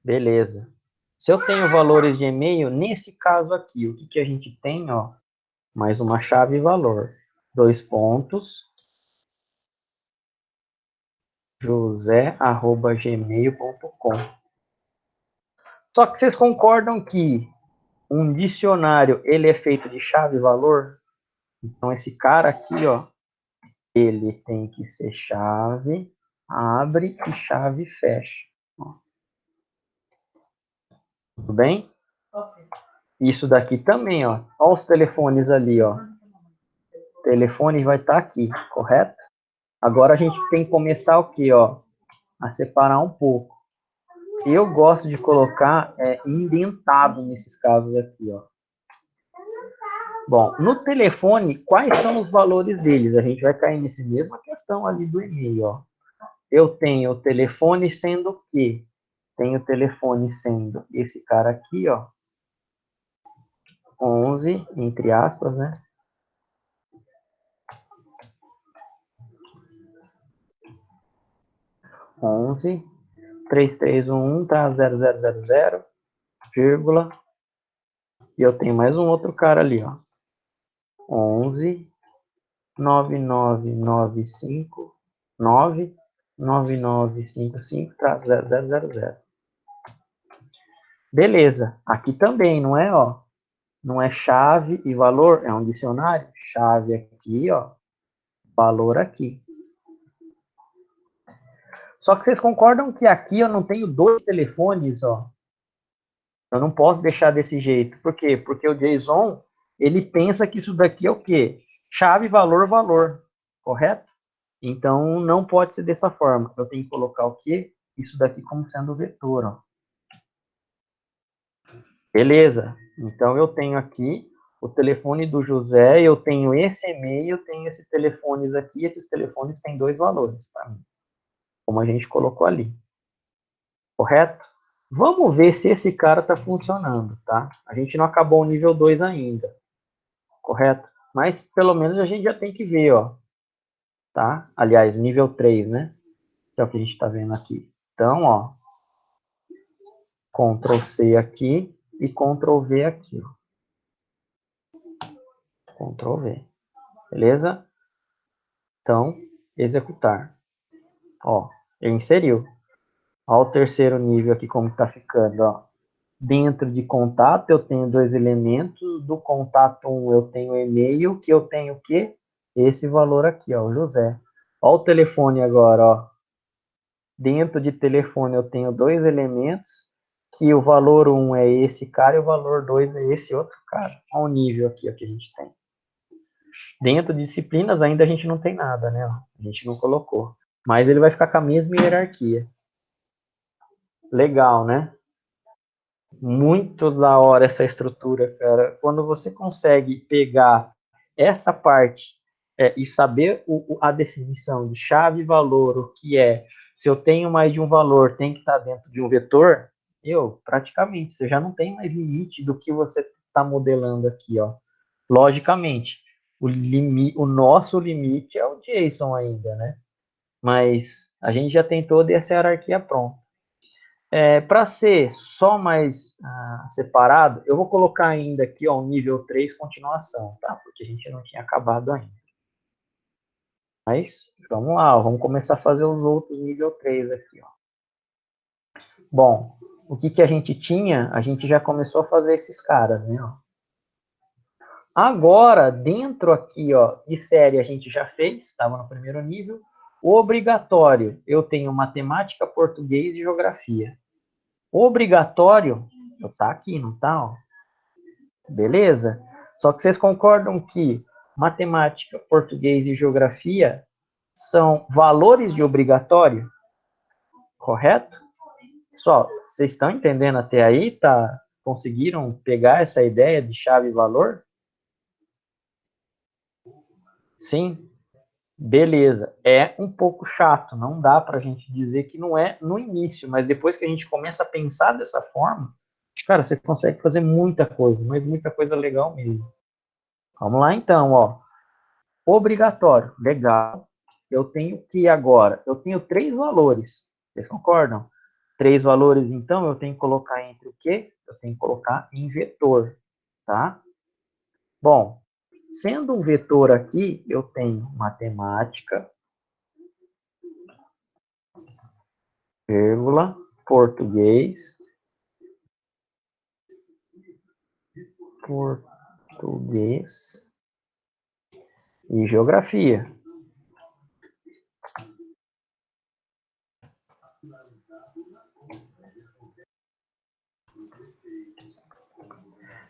Beleza. Se eu tenho valores de e-mail, nesse caso aqui, o que, que a gente tem? Ó, mais uma chave valor. 2 pontos. josé@gmail.com. Só que vocês concordam que um dicionário ele é feito de chave valor? Então esse cara aqui, ó, ele tem que ser chave, abre e chave fecha. Ó. Tudo bem? Isso daqui também, ó. Olha os telefones ali, ó. O telefone vai estar aqui, correto? Agora a gente tem que começar o quê, ó? A separar um pouco. Eu gosto de colocar indentado nesses casos aqui, ó. Bom, no telefone, quais são os valores deles? A gente vai cair nessa mesma questão ali do e-mail, ó. eu tenho o telefone sendo o quê? Tenho o telefone sendo esse cara aqui, ó, 11, entre aspas, né? onze 3311 tá 0000, vírgula, e eu tenho mais um outro cara ali, ó, 11 9995 99955 tá 0000. Beleza, aqui também, não é, ó, não é chave e valor, é um dicionário, chave aqui, ó, valor aqui. Só que vocês concordam que aqui eu não tenho dois telefones, ó. Eu não posso deixar desse jeito. Por quê? Porque o JSON, ele pensa que isso daqui é o quê? Chave, valor, valor. Correto? Então, não pode ser dessa forma. Eu tenho que colocar o quê? Isso daqui como sendo vetor, ó. Beleza. Então, eu tenho aqui o telefone do José, eu tenho esse e-mail, eu tenho esses telefones aqui, esses telefones têm dois valores para mim, como a gente colocou ali. Correto? Vamos ver se esse cara está funcionando, tá? A gente não acabou o nível 2 ainda, correto? Mas pelo menos a gente já tem que ver, ó. Tá? Aliás, nível 3, né? Que é o que a gente está vendo aqui. Então, ó, Ctrl C aqui e Ctrl V aqui, ó. Ctrl V. Beleza? Então, executar. Ó, ele inseriu. Ó, o terceiro nível aqui como está ficando, ó. Dentro de contato, eu tenho dois elementos. Do contato 1, eu tenho e-mail, que eu tenho o quê? Esse valor aqui, ó, o José. Ó o telefone agora, ó. Dentro de telefone, eu tenho dois elementos, que o valor 1 é esse cara e o valor 2 é esse outro cara. Olha o nível aqui ó, que a gente tem. Dentro de disciplinas, ainda a gente não tem nada, né? A gente não colocou. Mas ele vai ficar com a mesma hierarquia. Legal, né? Muito da hora essa estrutura, cara. Quando você consegue pegar essa parte e saber a definição de chave e valor, o que é, se eu tenho mais de um valor, tem que estar dentro de um vetor, praticamente, você já não tem mais limite do que você está modelando aqui, ó. Logicamente, o nosso limite é o JSON ainda, né? Mas a gente já tem toda essa hierarquia pronta. Para ser só mais separado, eu vou colocar ainda aqui ó, o nível 3 continuação, tá? Porque a gente não tinha acabado ainda. Mas vamos lá, ó, vamos começar a fazer os outros nível 3 aqui. Ó. Bom, o que a gente tinha? A gente já começou a fazer esses caras, né? Ó. Agora, dentro aqui ó, de série a gente já fez, estava no primeiro nível. O obrigatório, eu tenho matemática, português e geografia. Obrigatório, tá aqui, não tá? Ó. Beleza? Só que vocês concordam que matemática, português e geografia são valores de obrigatório? Correto? Pessoal, vocês estão entendendo até aí? Tá? Conseguiram pegar essa ideia de chave e valor? Sim? Beleza. É um pouco chato, não dá para a gente dizer que não é no início, mas depois que a gente começa a pensar dessa forma, cara, você consegue fazer muita coisa, mas muita coisa legal mesmo. Vamos lá então, ó. Obrigatório, legal. Eu tenho que agora, eu tenho três valores, vocês concordam? Três valores, então, eu tenho que colocar entre o quê? Eu tenho que colocar em vetor, tá? Bom, sendo um vetor aqui, eu tenho matemática, vírgula, português, e geografia.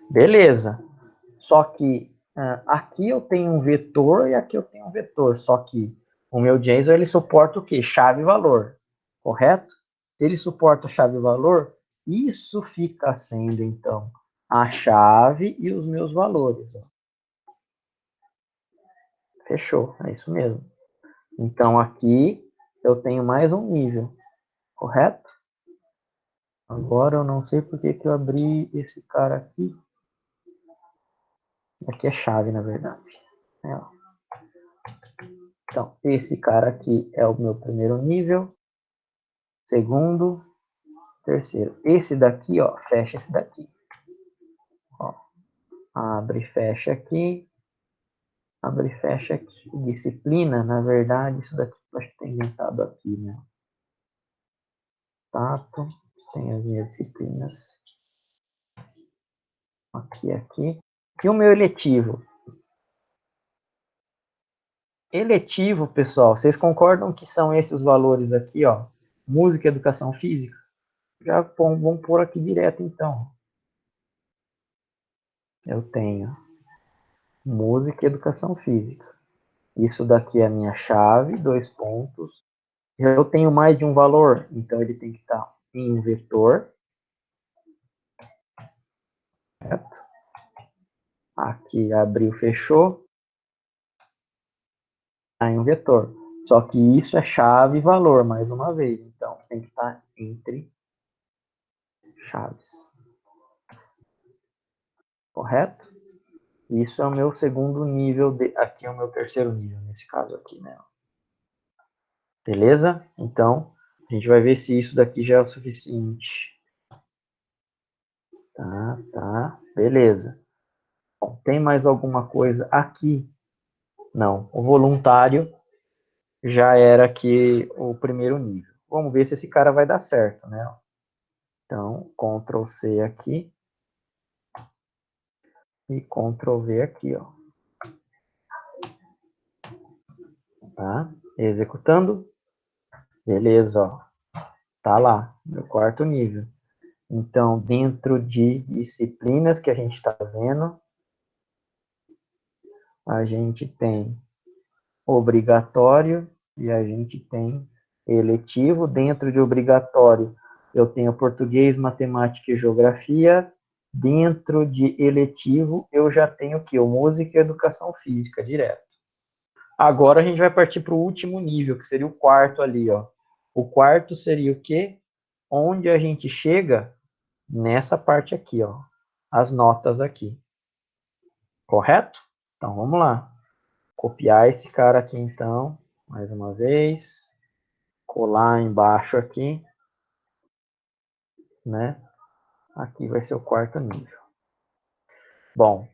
Beleza. Só que aqui eu tenho um vetor e aqui eu tenho um vetor. Só que o meu JSON ele suporta o quê? Chave e valor. Correto? Se ele suporta chave e valor, isso fica sendo, então, a chave e os meus valores. Ó. Fechou. É isso mesmo. Então, aqui eu tenho mais um nível, correto? Agora eu não sei porque que eu abri esse cara aqui. Aqui é chave, na verdade. É, ó. Então, esse cara aqui é o meu primeiro nível, segundo, terceiro. Esse daqui, ó, fecha esse daqui. Ó, abre e fecha aqui. Abre e fecha aqui. Disciplina, na verdade, isso daqui eu acho que tem inventado aqui, né? Tato, tem as minhas disciplinas. Aqui. E o meu eletivo? Eletivo, pessoal, vocês concordam que são esses os valores aqui, ó? Música e educação física? Já vamos pôr aqui direto, então. Eu tenho música e educação física. Isso daqui é a minha chave, 2 pontos. Eu tenho mais de um valor, então ele tem que estar em um vetor. Certo? Aqui abriu, fechou. Está em um vetor. Só que isso é chave e valor, mais uma vez. Então tem que estar entre chaves. Correto? Isso é o meu segundo nível. Aqui é o meu terceiro nível, nesse caso aqui, né? Beleza? Então, a gente vai ver se isso daqui já é o suficiente. Tá. Beleza. Bom, tem mais alguma coisa aqui? Não. O voluntário já era aqui o primeiro nível. Vamos ver se esse cara vai dar certo, né? Então, Ctrl C aqui. E Ctrl V aqui, ó. Tá? Executando. Beleza, ó. Tá lá, meu quarto nível. Então, dentro de disciplinas que a gente está vendo, a gente tem obrigatório e a gente tem eletivo. Dentro de obrigatório, eu tenho português, matemática e geografia. Dentro de eletivo, eu já tenho o quê? Música e educação física, direto. Agora a gente vai partir para o último nível, que seria o quarto ali, ó. O quarto seria o quê? Onde a gente chega nessa parte aqui, ó. As notas aqui. Correto? Então, vamos lá. Copiar esse cara aqui, então, mais uma vez. Colar embaixo aqui, né? Aqui vai ser o quarto nível. Bom,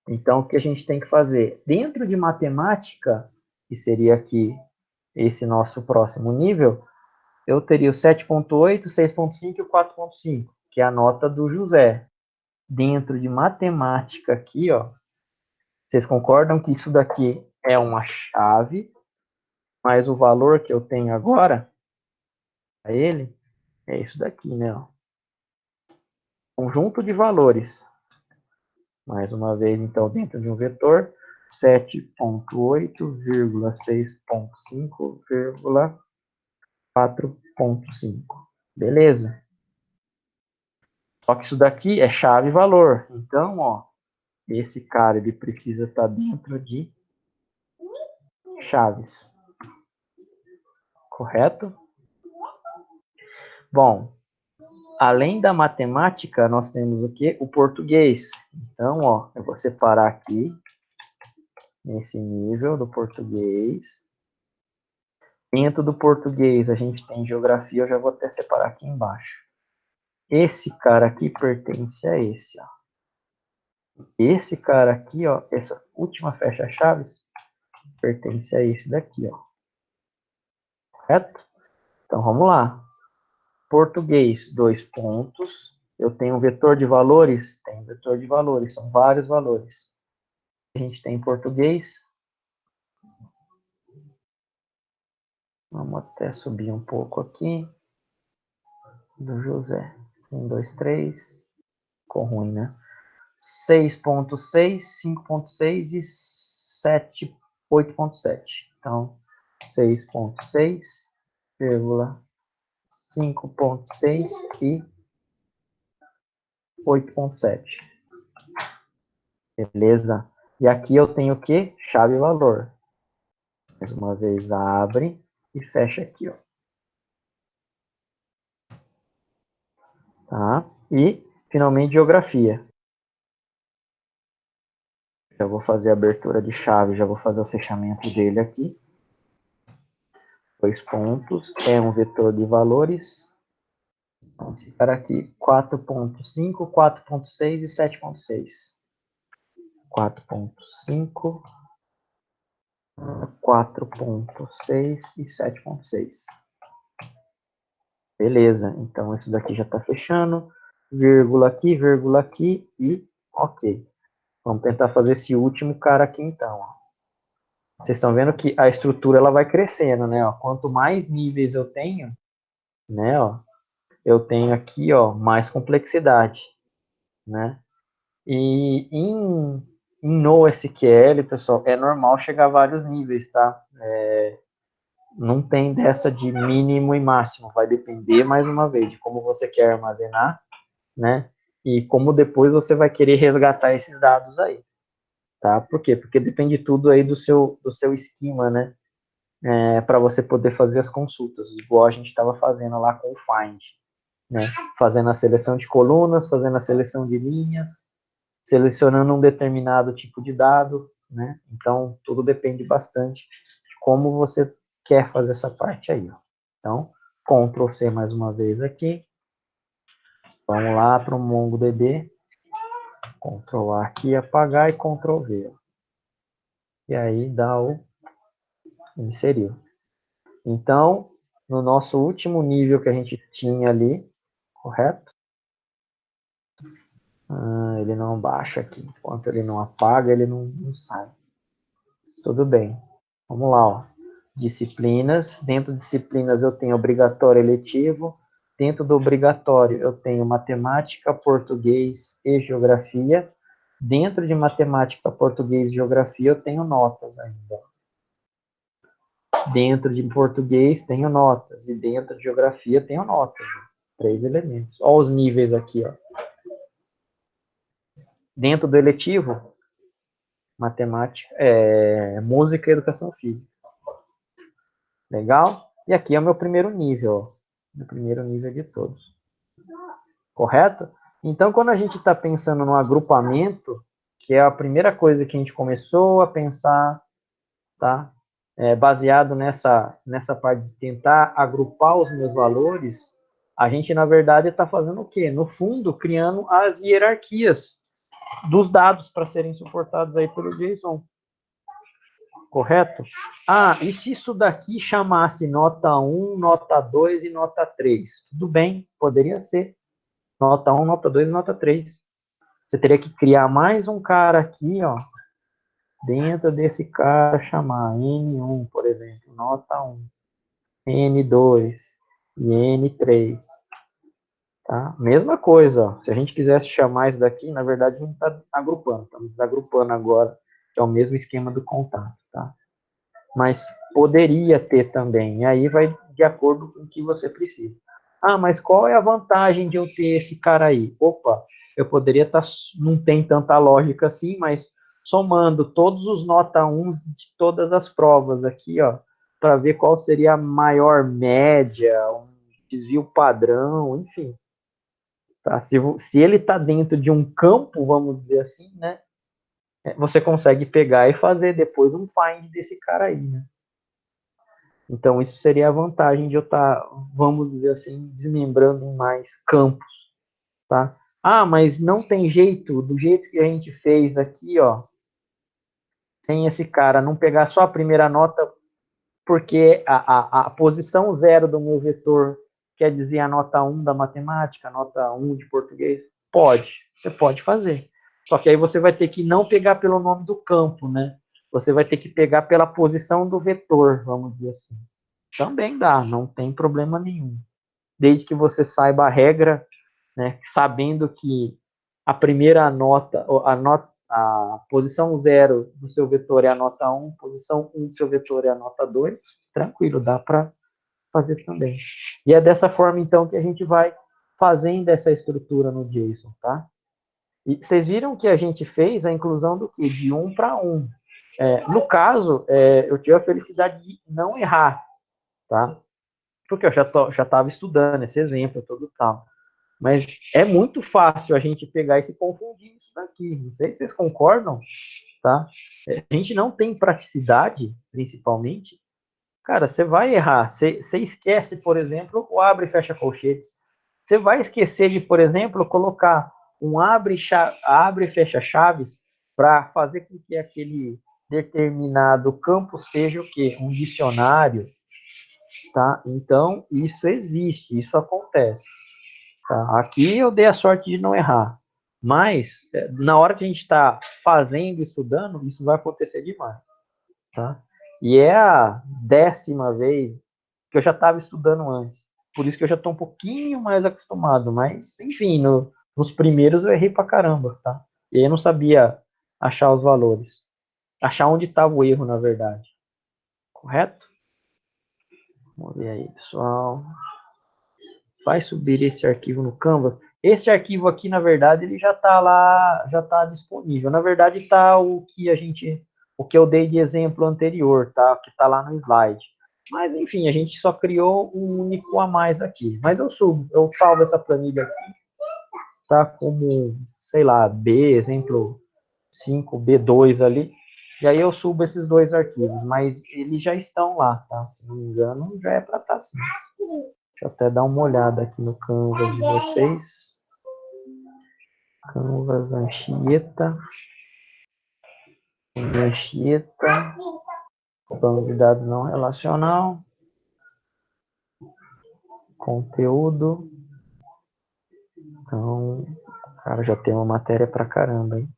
então o que a gente tem que fazer? Dentro de matemática, que seria aqui esse nosso próximo nível, eu teria o 7.8, 6.5 e o 4.5, que é a nota do José. Dentro de matemática aqui, ó, vocês concordam que isso daqui é uma chave, mas o valor que eu tenho agora, a ele, é isso daqui, né? Ó. Conjunto de valores. Mais uma vez, então, dentro de um vetor, 7.8,6.5,4.5. Beleza? Só que isso daqui é chave e valor. Então, ó, esse cara ele precisa estar dentro de chaves. Correto? Bom, além da matemática, nós temos o quê? O português. Então, ó, eu vou separar aqui, nesse nível do português. Dentro do português, a gente tem geografia, eu já vou até separar aqui embaixo. Esse cara aqui pertence a esse, ó. Esse cara aqui, ó, essa última fecha-chaves, pertence a esse daqui, ó. Correto? Então, vamos lá. Português, 2 pontos. Eu tenho um vetor de valores? Tem vetor de valores, são vários valores. A gente tem em português. Vamos até subir um pouco aqui. Do José. 1, 2, 3. Ficou ruim, né? 6.6, 5.6 e 8.7. Então, 6.6, 5.6 e 8.7. Beleza? E aqui eu tenho o quê? Chave e valor. Mais uma vez, abre. e fecha aqui, ó. Tá? E, finalmente, geografia. Já vou fazer a abertura de chave, já vou fazer o fechamento dele aqui. 2 pontos, é um vetor de valores. Então, esse cara aqui, 4.5, 4.6 e 7.6. 4.5, 4.6 e 7.6. Beleza, então isso daqui já está fechando. Vírgula aqui e ok. Vamos tentar fazer esse último cara aqui então. Ó. Vocês estão vendo que a estrutura ela vai crescendo, né? Ó. Quanto mais níveis eu tenho, né? Ó, eu tenho aqui, ó, mais complexidade, né? E em NoSQL, pessoal, é normal chegar a vários níveis, tá? Não tem dessa de mínimo e máximo, vai depender, mais uma vez, de como você quer armazenar, né? E como depois você vai querer resgatar esses dados aí, tá? Por quê? Porque depende tudo aí do seu esquema, né? Para você poder fazer as consultas, igual a gente estava fazendo lá com o Find, né? Fazendo a seleção de colunas, fazendo a seleção de linhas, selecionando um determinado tipo de dado, né? Então, tudo depende bastante de como você quer fazer essa parte aí, ó. Então, Ctrl C mais uma vez aqui. Vamos lá para o MongoDB. Ctrl A aqui, apagar e Ctrl V. Ó. E aí dá o inseriu. Então, no nosso último nível que a gente tinha ali, correto? Ele não baixa aqui. Enquanto ele não apaga, ele não sai. Tudo bem. Vamos lá, ó. Disciplinas. Dentro de disciplinas eu tenho obrigatório e eletivo. Dentro do obrigatório eu tenho matemática, português e geografia. Dentro de matemática, português e geografia eu tenho notas ainda. Dentro de português tenho notas. E dentro de geografia tenho notas. 3 elementos. Olha os níveis aqui, ó. Dentro do eletivo, matemática, música e educação física. Legal? E aqui é o meu primeiro nível, ó. Meu primeiro nível de todos. Correto? Então, quando a gente está pensando no agrupamento, que é a primeira coisa que a gente começou a pensar, tá? Baseado nessa parte de tentar agrupar os meus valores, a gente, na verdade, está fazendo o quê? No fundo, criando as hierarquias dos dados para serem suportados aí pelo JSON. Correto? E se isso daqui chamasse nota 1, nota 2 e nota 3? Tudo bem, poderia ser. Nota 1, nota 2 e nota 3. Você teria que criar mais um cara aqui, ó, dentro desse cara chamar N1, por exemplo, nota 1, N2 e N3. Tá? Mesma coisa, ó. Se a gente quisesse chamar isso daqui, na verdade a gente está agrupando, estamos agrupando agora, que é o mesmo esquema do contato, tá? Mas poderia ter também, e aí vai de acordo com o que você precisa. Mas qual é a vantagem de eu ter esse cara aí? Opa, eu poderia estar, não tem tanta lógica assim, mas somando todos os nota 1 de todas as provas aqui, ó, para ver qual seria a maior média, um desvio padrão, enfim. Tá? Se ele está dentro de um campo, vamos dizer assim, né? Você consegue pegar e fazer depois um find desse cara aí, né? Então, isso seria a vantagem de eu estar, vamos dizer assim, desmembrando em mais campos, tá? Mas não tem jeito, do jeito que a gente fez aqui, ó, sem esse cara não pegar só a primeira nota, porque a posição 0 do meu vetor quer dizer a nota 1 da matemática, a nota 1 de português? Pode, você pode fazer. Só que aí você vai ter que não pegar pelo nome do campo, né? Você vai ter que pegar pela posição do vetor, vamos dizer assim. Também dá, não tem problema nenhum. Desde que você saiba a regra, né, sabendo que a primeira nota, a posição 0 do seu vetor é a nota 1, posição 1 do seu vetor é a nota 2, tranquilo, dá para fazer também. E é dessa forma, então, que a gente vai fazendo essa estrutura no JSON, tá? E vocês viram que a gente fez a inclusão do quê? De 1 para 1. No caso, eu tive a felicidade de não errar, tá? Porque eu já estava estudando esse exemplo todo tal. Mas é muito fácil a gente pegar e se confundir isso daqui. Não sei se vocês concordam, tá? A gente não tem praticidade, principalmente. Cara, você vai errar. Você esquece, por exemplo, o abre e fecha colchetes. Você vai esquecer de, por exemplo, colocar um abre e fecha chaves para fazer com que aquele determinado campo seja o quê? Um dicionário, tá? Então, isso existe, isso acontece. Tá? Aqui eu dei a sorte de não errar. Mas, na hora que a gente está fazendo, estudando, isso vai acontecer demais. Tá? E é a 10ª vez que eu já estava estudando antes. Por isso que eu já estou um pouquinho mais acostumado. Mas, enfim, nos primeiros eu errei pra caramba. Tá? E aí eu não sabia achar os valores. Achar onde estava o erro, na verdade. Correto? Vamos ver aí, pessoal. Vai subir esse arquivo no Canvas. Esse arquivo aqui, na verdade, ele já está lá, já está disponível. Na verdade, está o que eu dei de exemplo anterior, tá? Que está lá no slide. Mas, enfim, a gente só criou um único a mais aqui. Mas eu salvo essa planilha aqui, tá? Como, sei lá, exemplo 5, B2 ali. E aí eu subo esses dois arquivos, mas eles já estão lá, tá? Se não me engano, já é para estar sim. Deixa eu até dar uma olhada aqui no Canvas de vocês. Canvas Anchieta. Anchieta. Banco de dados não relacional. Conteúdo. Então, cara, já tem uma matéria pra caramba, hein?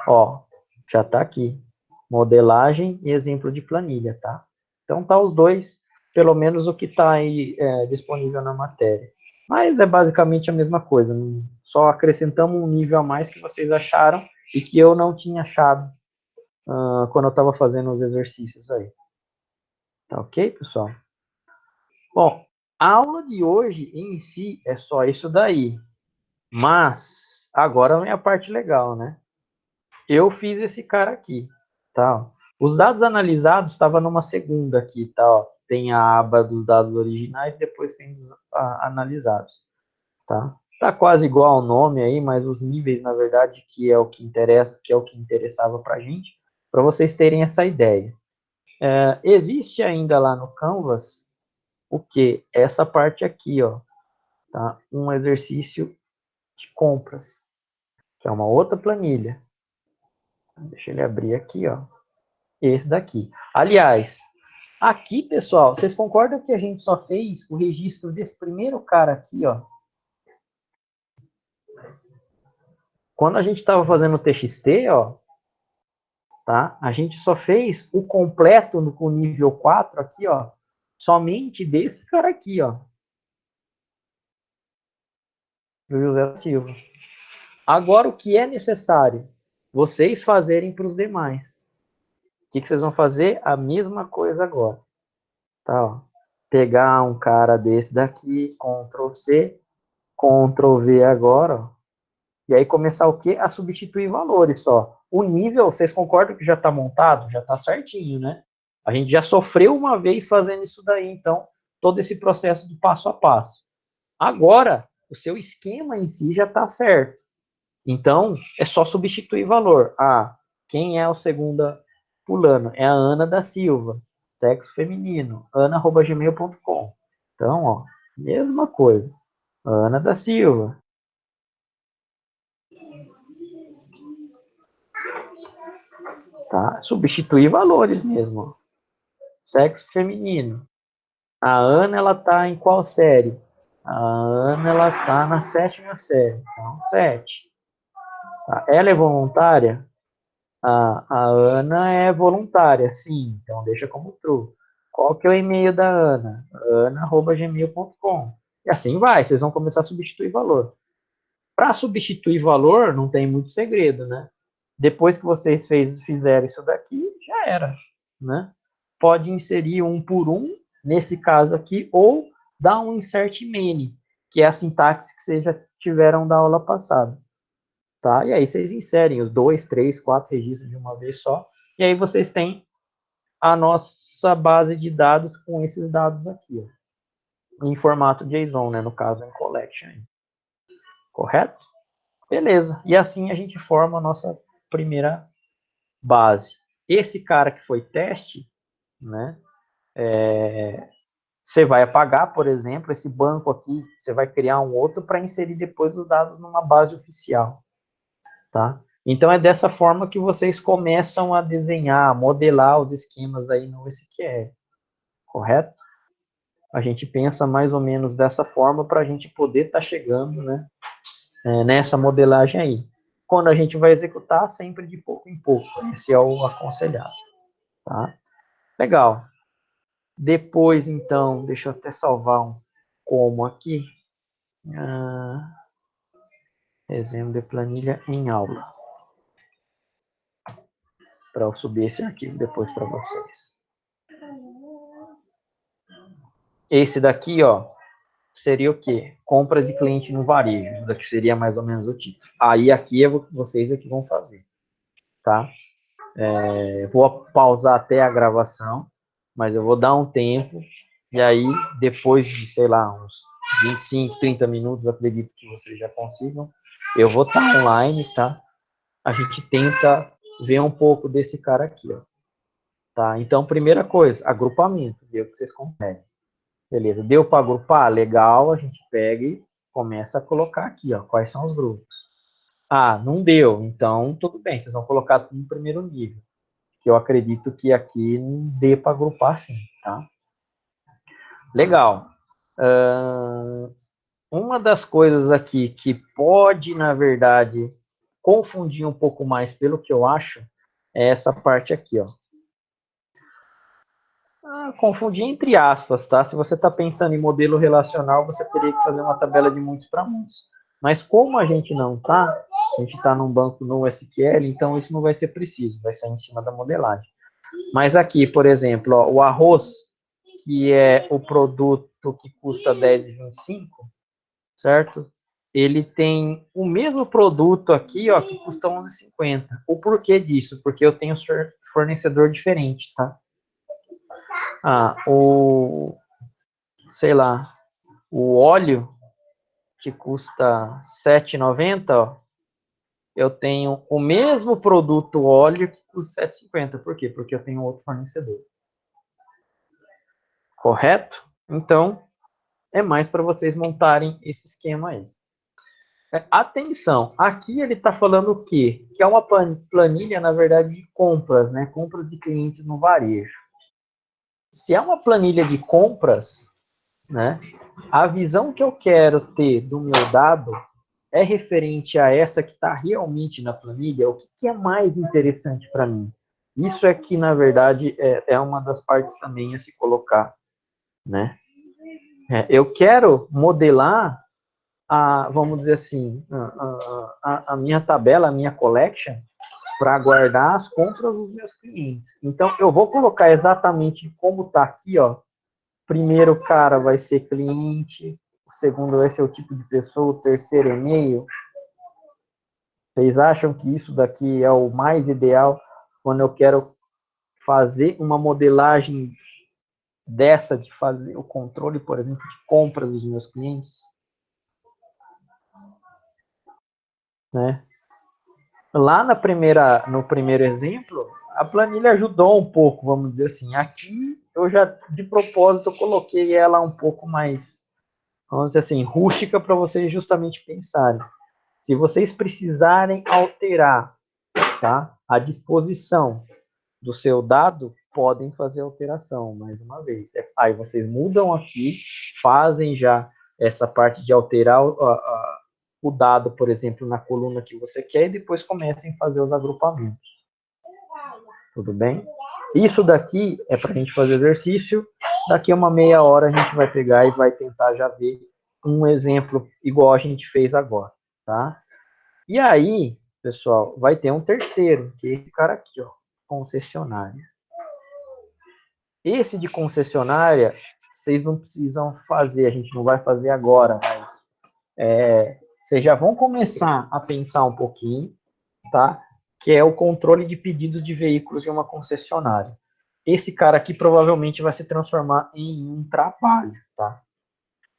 Ó, já tá aqui. Modelagem e exemplo de planilha, tá? Então tá os dois, pelo menos o que tá aí disponível na matéria. Mas é basicamente a mesma coisa, só acrescentamos um nível a mais que vocês acharam e que eu não tinha achado quando eu estava fazendo os exercícios aí. Tá ok, pessoal? Bom, a aula de hoje em si é só isso daí. Mas agora vem a parte legal, né? Eu fiz esse cara aqui, tá? Os dados analisados estavam numa segunda aqui, tá? Ó. Tem a aba dos dados originais, depois tem os analisados, tá? Tá quase igual ao nome aí, mas os níveis, na verdade, que é o que interessa, que é o que interessava para a gente, para vocês terem essa ideia. Existe ainda lá no Canvas o que? Essa parte aqui, ó, tá? Um exercício de compras, que é uma outra planilha. Deixa ele abrir aqui, ó. Esse daqui. Aliás, aqui, pessoal, vocês concordam que a gente só fez o registro desse primeiro cara aqui, ó? Quando a gente estava fazendo o TXT, ó, tá? A gente só fez o completo no nível 4 aqui, ó, somente desse cara aqui, ó. Do José Silva. Agora, o que é necessário? Vocês fazerem para os demais. O que vocês vão fazer? A mesma coisa agora. Tá, ó. Pegar um cara desse daqui, Ctrl C, Ctrl V agora, ó. E aí começar o quê? A substituir valores só. O nível, vocês concordam que já está montado? Já está certinho, né? A gente já sofreu uma vez fazendo isso daí, então, todo esse processo de passo a passo. Agora, o seu esquema em si já está certo. Então, é só substituir valor. Ah, quem é o segunda fulano? É a Ana da Silva, sexo feminino, ana@gmail.com. Então, ó, mesma coisa. Ana da Silva. Tá? Substituir valores mesmo. Ó. Sexo feminino. A Ana, ela tá em qual série? A Ana, ela tá na 7ª série. Então, 7. Tá? Ela é voluntária? A Ana é voluntária, sim, então deixa como true. Qual que é o e-mail da Ana? ana@gmail.com. E assim vai, vocês vão começar a substituir valor. Para substituir valor, não tem muito segredo, né? Depois que vocês fizeram isso daqui, já era, né? Pode inserir um por um, nesse caso aqui, ou dar um insert many, que é a sintaxe que vocês já tiveram da aula passada. Tá? E aí vocês inserem os 2, 3, 4 registros de uma vez só, e aí vocês têm a nossa base de dados com esses dados aqui, ó, em formato JSON, né? No caso, em collection. Correto? Beleza. E assim a gente forma a nossa primeira base. Esse cara que foi teste, né? Você vai apagar, por exemplo, esse banco aqui, você vai criar um outro para inserir depois os dados numa base oficial, tá? Então é dessa forma que vocês começam a desenhar, modelar os esquemas aí no SQL, correto? A gente pensa mais ou menos dessa forma para a gente poder estar chegando, né, nessa modelagem aí. Quando a gente vai executar, sempre de pouco em pouco. Esse é o aconselhado, tá? Legal. Depois, então, deixa eu até salvar um como aqui. Exemplo de planilha em aula. Para eu subir esse arquivo depois para vocês. Esse daqui, ó, seria o quê? Compras de cliente no varejo. Isso daqui seria mais ou menos o título. Aí aqui vocês é que vão fazer, tá? Vou pausar até a gravação, mas eu vou dar um tempo. E aí, depois de, sei lá, uns 25, 30 minutos, acredito que vocês já consigam, eu vou estar online, tá? A gente tenta ver um pouco desse cara aqui, ó. Tá? Então, primeira coisa, agrupamento, ver o que vocês conseguem. Beleza, deu para agrupar? Legal, a gente pega e começa a colocar aqui, ó, quais são os grupos. Ah, não deu, então tudo bem, vocês vão colocar tudo no primeiro nível. Que eu acredito que aqui não dê para agrupar sim, tá? Legal. Uma das coisas aqui que pode, na verdade, confundir um pouco mais pelo que eu acho, é essa parte aqui, ó. Confundir entre aspas, tá? Se você está pensando em modelo relacional, você teria que fazer uma tabela de muitos para muitos. Mas como a gente não está, a gente está num banco no SQL, então isso não vai ser preciso, vai ser em cima da modelagem. Mas aqui, por exemplo, ó, o arroz, que é o produto que custa R$10,25, certo? Ele tem o mesmo produto aqui, ó, que custa R$11,50. O porquê disso? Porque eu tenho fornecedor diferente, tá? Sei lá, o óleo, que custa R$7,90, ó, eu tenho o mesmo produto óleo que custa R$7,50. Por quê? Porque eu tenho outro fornecedor. Correto? Então, é mais para vocês montarem esse esquema aí. Atenção, aqui ele está falando o quê? Que é uma planilha, na verdade, de compras, né? Compras de clientes no varejo. Se é uma planilha de compras, né? A visão que eu quero ter do meu dado é referente a essa que está realmente na planilha, o que é mais interessante para mim? Isso é que, na verdade, é uma das partes também a se colocar, né? Eu quero modelar vamos dizer assim, a minha tabela, a minha collection, para guardar as compras dos meus clientes. Então, eu vou colocar exatamente como está aqui, ó. Primeiro cara vai ser cliente, o segundo vai ser o tipo de pessoa, o terceiro e-mail. Vocês acham que isso daqui é o mais ideal quando eu quero fazer uma modelagem dessa, de fazer o controle, por exemplo, de compras dos meus clientes? Né? Lá no primeiro exemplo, a planilha ajudou um pouco, vamos dizer assim. Aqui, eu já, de propósito, coloquei ela um pouco mais, vamos dizer assim, rústica para vocês justamente pensarem. Se vocês precisarem alterar, tá, a disposição do seu dado, podem fazer alteração, mais uma vez. Aí vocês mudam aqui, fazem já essa parte de alterar o dado, por exemplo, na coluna que você quer, e depois comecem a fazer os agrupamentos. Tudo bem? Isso daqui é para a gente fazer exercício. Daqui a uma meia hora a gente vai pegar e vai tentar já ver um exemplo igual a gente fez agora, tá? E aí, pessoal, vai ter um terceiro, que é esse cara aqui, ó, concessionária. Esse de concessionária, vocês não precisam fazer, a gente não vai fazer agora, mas vocês já vão começar a pensar um pouquinho, tá? Que é o controle de pedidos de veículos de uma concessionária. esse cara aqui provavelmente vai se transformar em um trabalho, tá?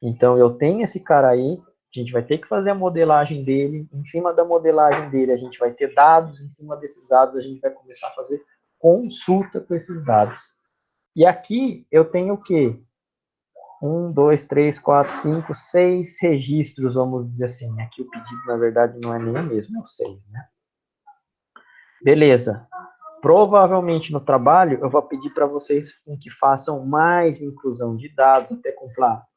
Então, eu tenho esse cara aí, a gente vai ter que fazer a modelagem dele, em cima da modelagem dele a gente vai ter dados, em cima desses dados a gente vai começar a fazer consulta com esses dados. E aqui eu tenho o quê? 1, 2, 3, 4, 5, 6 registros, vamos dizer assim. Aqui o pedido, na verdade, não é nem o mesmo, é o 6, né? Beleza. Provavelmente no trabalho eu vou pedir para vocês que façam mais inclusão de dados, até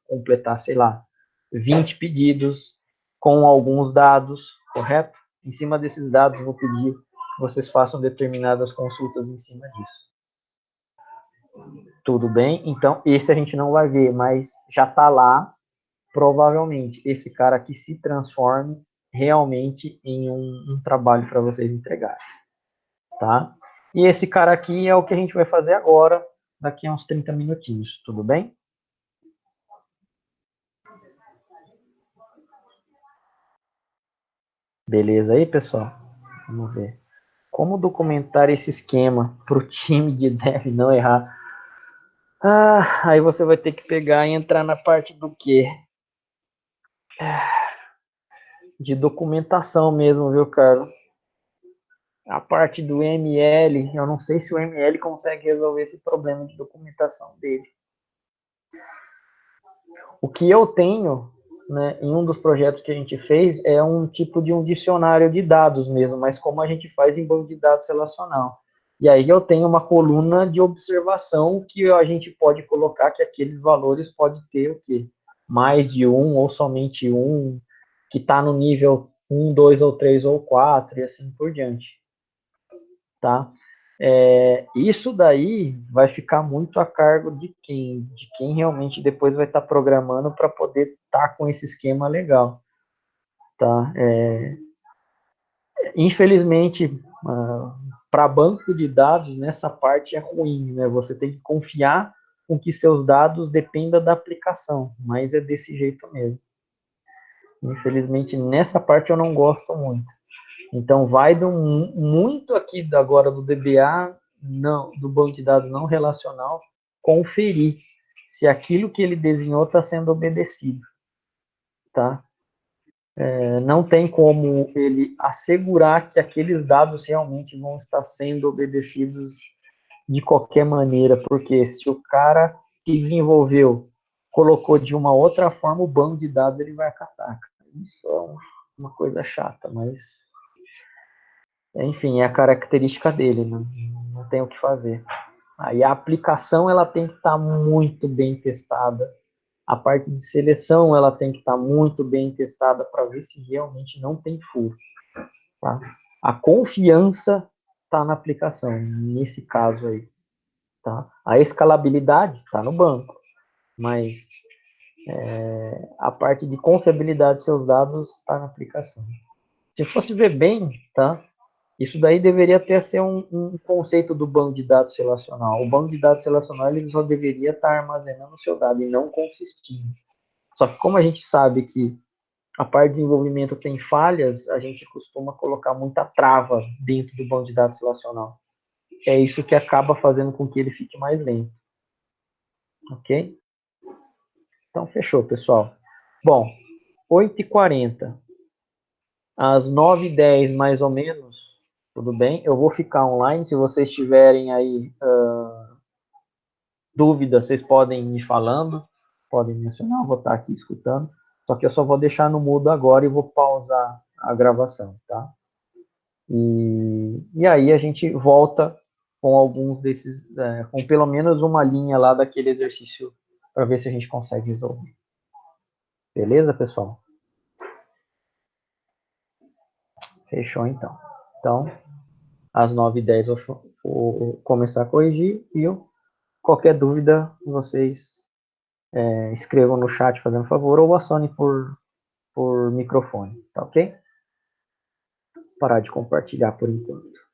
completar, sei lá, 20 pedidos com alguns dados, correto? Em cima desses dados eu vou pedir que vocês façam determinadas consultas em cima disso. Tudo bem? Então, esse a gente não vai ver, mas já está lá, provavelmente, esse cara aqui se transforme realmente em um trabalho para vocês entregarem, tá? E esse cara aqui é o que a gente vai fazer agora, daqui a uns 30 minutinhos, tudo bem? Beleza aí, pessoal? Vamos ver. Como documentar esse esquema para o time de dev não errar? Ah, aí você vai ter que pegar e entrar na parte do quê? De documentação mesmo, viu, Carlos? A parte do ML, eu não sei se o ML consegue resolver esse problema de documentação dele. O que eu tenho, né, em um dos projetos que a gente fez, é um tipo de um dicionário de dados mesmo, mas como a gente faz em banco de dados relacional. E aí eu tenho uma coluna de observação que a gente pode colocar que aqueles valores podem ter o quê? Mais de um ou somente um, que está no nível 1, 2 ou 3 ou 4 e assim por diante. Tá? Isso daí vai ficar muito a cargo de quem realmente depois vai estar programando para poder estar com esse esquema legal, tá? Infelizmente, para banco de dados, nessa parte é ruim, né? Você tem que confiar com que seus dados dependam da aplicação, mas é desse jeito mesmo. Infelizmente, nessa parte eu não gosto muito. Então, vai muito aqui agora do DBA, não, do banco de dados não relacional, conferir se aquilo que ele desenhou está sendo obedecido, tá? Não tem como ele assegurar que aqueles dados realmente vão estar sendo obedecidos de qualquer maneira, porque se o cara que desenvolveu colocou de uma outra forma, o banco de dados ele vai acatar. Isso é uma coisa chata, mas enfim, é a característica dele, não tem o que fazer. Aí a aplicação ela tem que estar muito bem testada. A parte de seleção ela tem que estar muito bem testada para ver se realmente não tem furo. Tá? A confiança está na aplicação, nesse caso aí. Tá? A escalabilidade está no banco, mas a parte de confiabilidade dos seus dados está na aplicação. Se fosse ver bem, tá? Isso daí deveria ter ser um conceito do banco de dados relacional. O banco de dados relacional ele só deveria estar armazenando o seu dado e não consistindo. Só que como a gente sabe que a parte de desenvolvimento tem falhas, a gente costuma colocar muita trava dentro do banco de dados relacional. É isso que acaba fazendo com que ele fique mais lento. Ok? Então, fechou, pessoal. Bom, 8h40. Às 9h10, mais ou menos, tudo bem? Eu vou ficar online. Se vocês tiverem aí dúvidas, vocês podem ir me falando, podem mencionar, eu vou estar aqui escutando. Só que eu só vou deixar no mudo agora e vou pausar a gravação, tá? E aí a gente volta com alguns desses, com pelo menos uma linha lá daquele exercício para ver se a gente consegue resolver. Beleza, pessoal? Fechou então. Então, às 9h10 eu vou começar a corrigir e qualquer dúvida vocês escrevam no chat fazendo favor ou acionem por microfone, tá ok? Parar de compartilhar por enquanto.